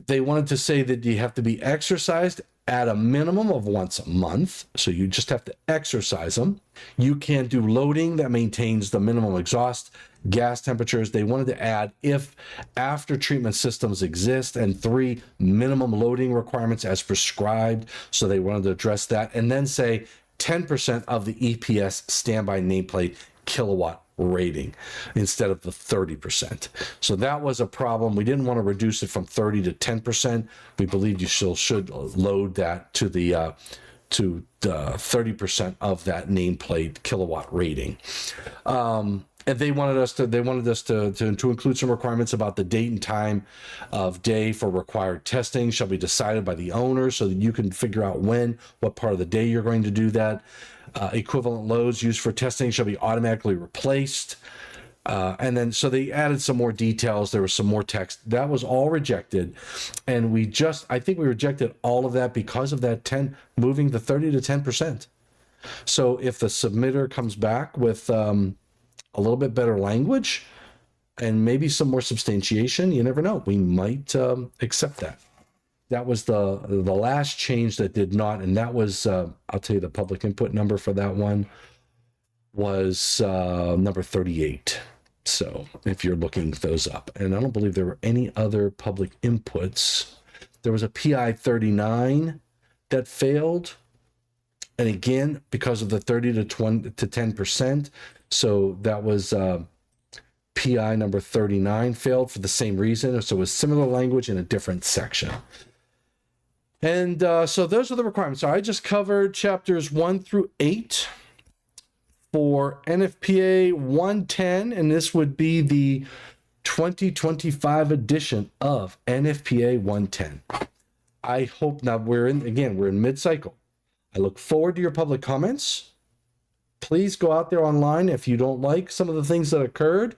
they wanted to say that you have to be exercised at a minimum of once a month. So you just have to exercise them. You can do loading that maintains the minimum exhaust gas temperatures. They wanted to add if after treatment systems exist, and 3 minimum loading requirements as prescribed. So they wanted to address that, and then say 10% of the EPS standby nameplate kilowatt rating instead of the 30%. So that was a problem. We didn't want to reduce it from 30 to 10%. We believed you still should load that to the 30% of that nameplate kilowatt rating. And they wanted us to include some requirements about the date and time of day for required testing shall be decided by the owner, so that you can figure out what part of the day you're going to do that. Equivalent loads used for testing shall be automatically replaced. And then, so they added some more details. There was some more text. That was all rejected. And I think we rejected all of that because of that moving the 30 to 10%. So if the submitter comes back with a little bit better language and maybe some more substantiation, you never know. We might accept that. That was the last change that did not, and that was, I'll tell you the public input number for that one was number 38. So if you're looking those up, and I don't believe there were any other public inputs. There was a PI 39 that failed. And again, because of the 30 to 10%. So that was PI number 39 failed for the same reason. So it was similar language in a different section. And so those are the requirements. So I just covered chapters 1 through 8 for NFPA 110, and this would be the 2025 edition of NFPA 110. I hope now we're in mid-cycle. I look forward to your public comments. Please go out there online if you don't like some of the things that occurred,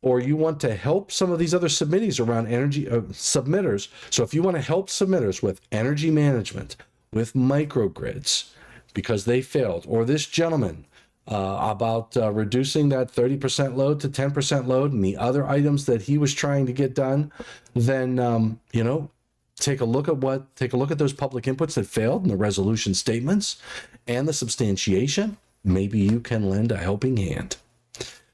or you want to help some of these other submittees around energy submitters. So if you want to help submitters with energy management, with microgrids, because they failed, or this gentleman about reducing that 30% load to 10% load and the other items that he was trying to get done, then, take a look at those public inputs that failed and the resolution statements and the substantiation. Maybe you can lend a helping hand.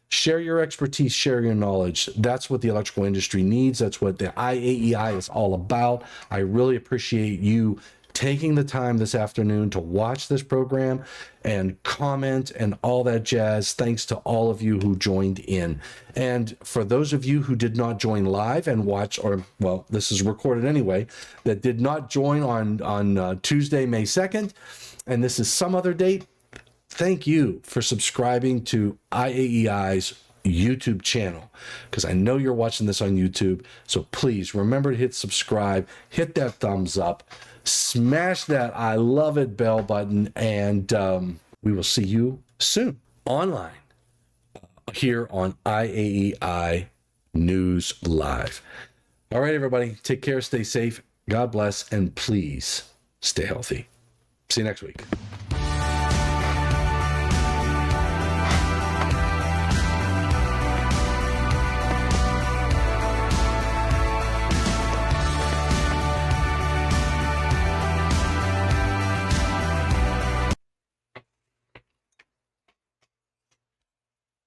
Share your expertise, share your knowledge. That's what the electrical industry needs. That's what the IAEI is all about. I really appreciate you taking the time this afternoon to watch this program and comment and all that jazz. Thanks to all of you who joined in. And for those of you who did not join live and watch, or well, this is recorded anyway, that did not join on Tuesday, May 2nd, and this is some other date, thank you for subscribing to IAEI's YouTube channel, because I know you're watching this on YouTube. So please remember to hit subscribe, hit that thumbs up, smash that I love it bell button, and we will see you soon online here on IAEI News Live. All right, everybody, take care, stay safe, God bless, and please stay healthy. See you next week.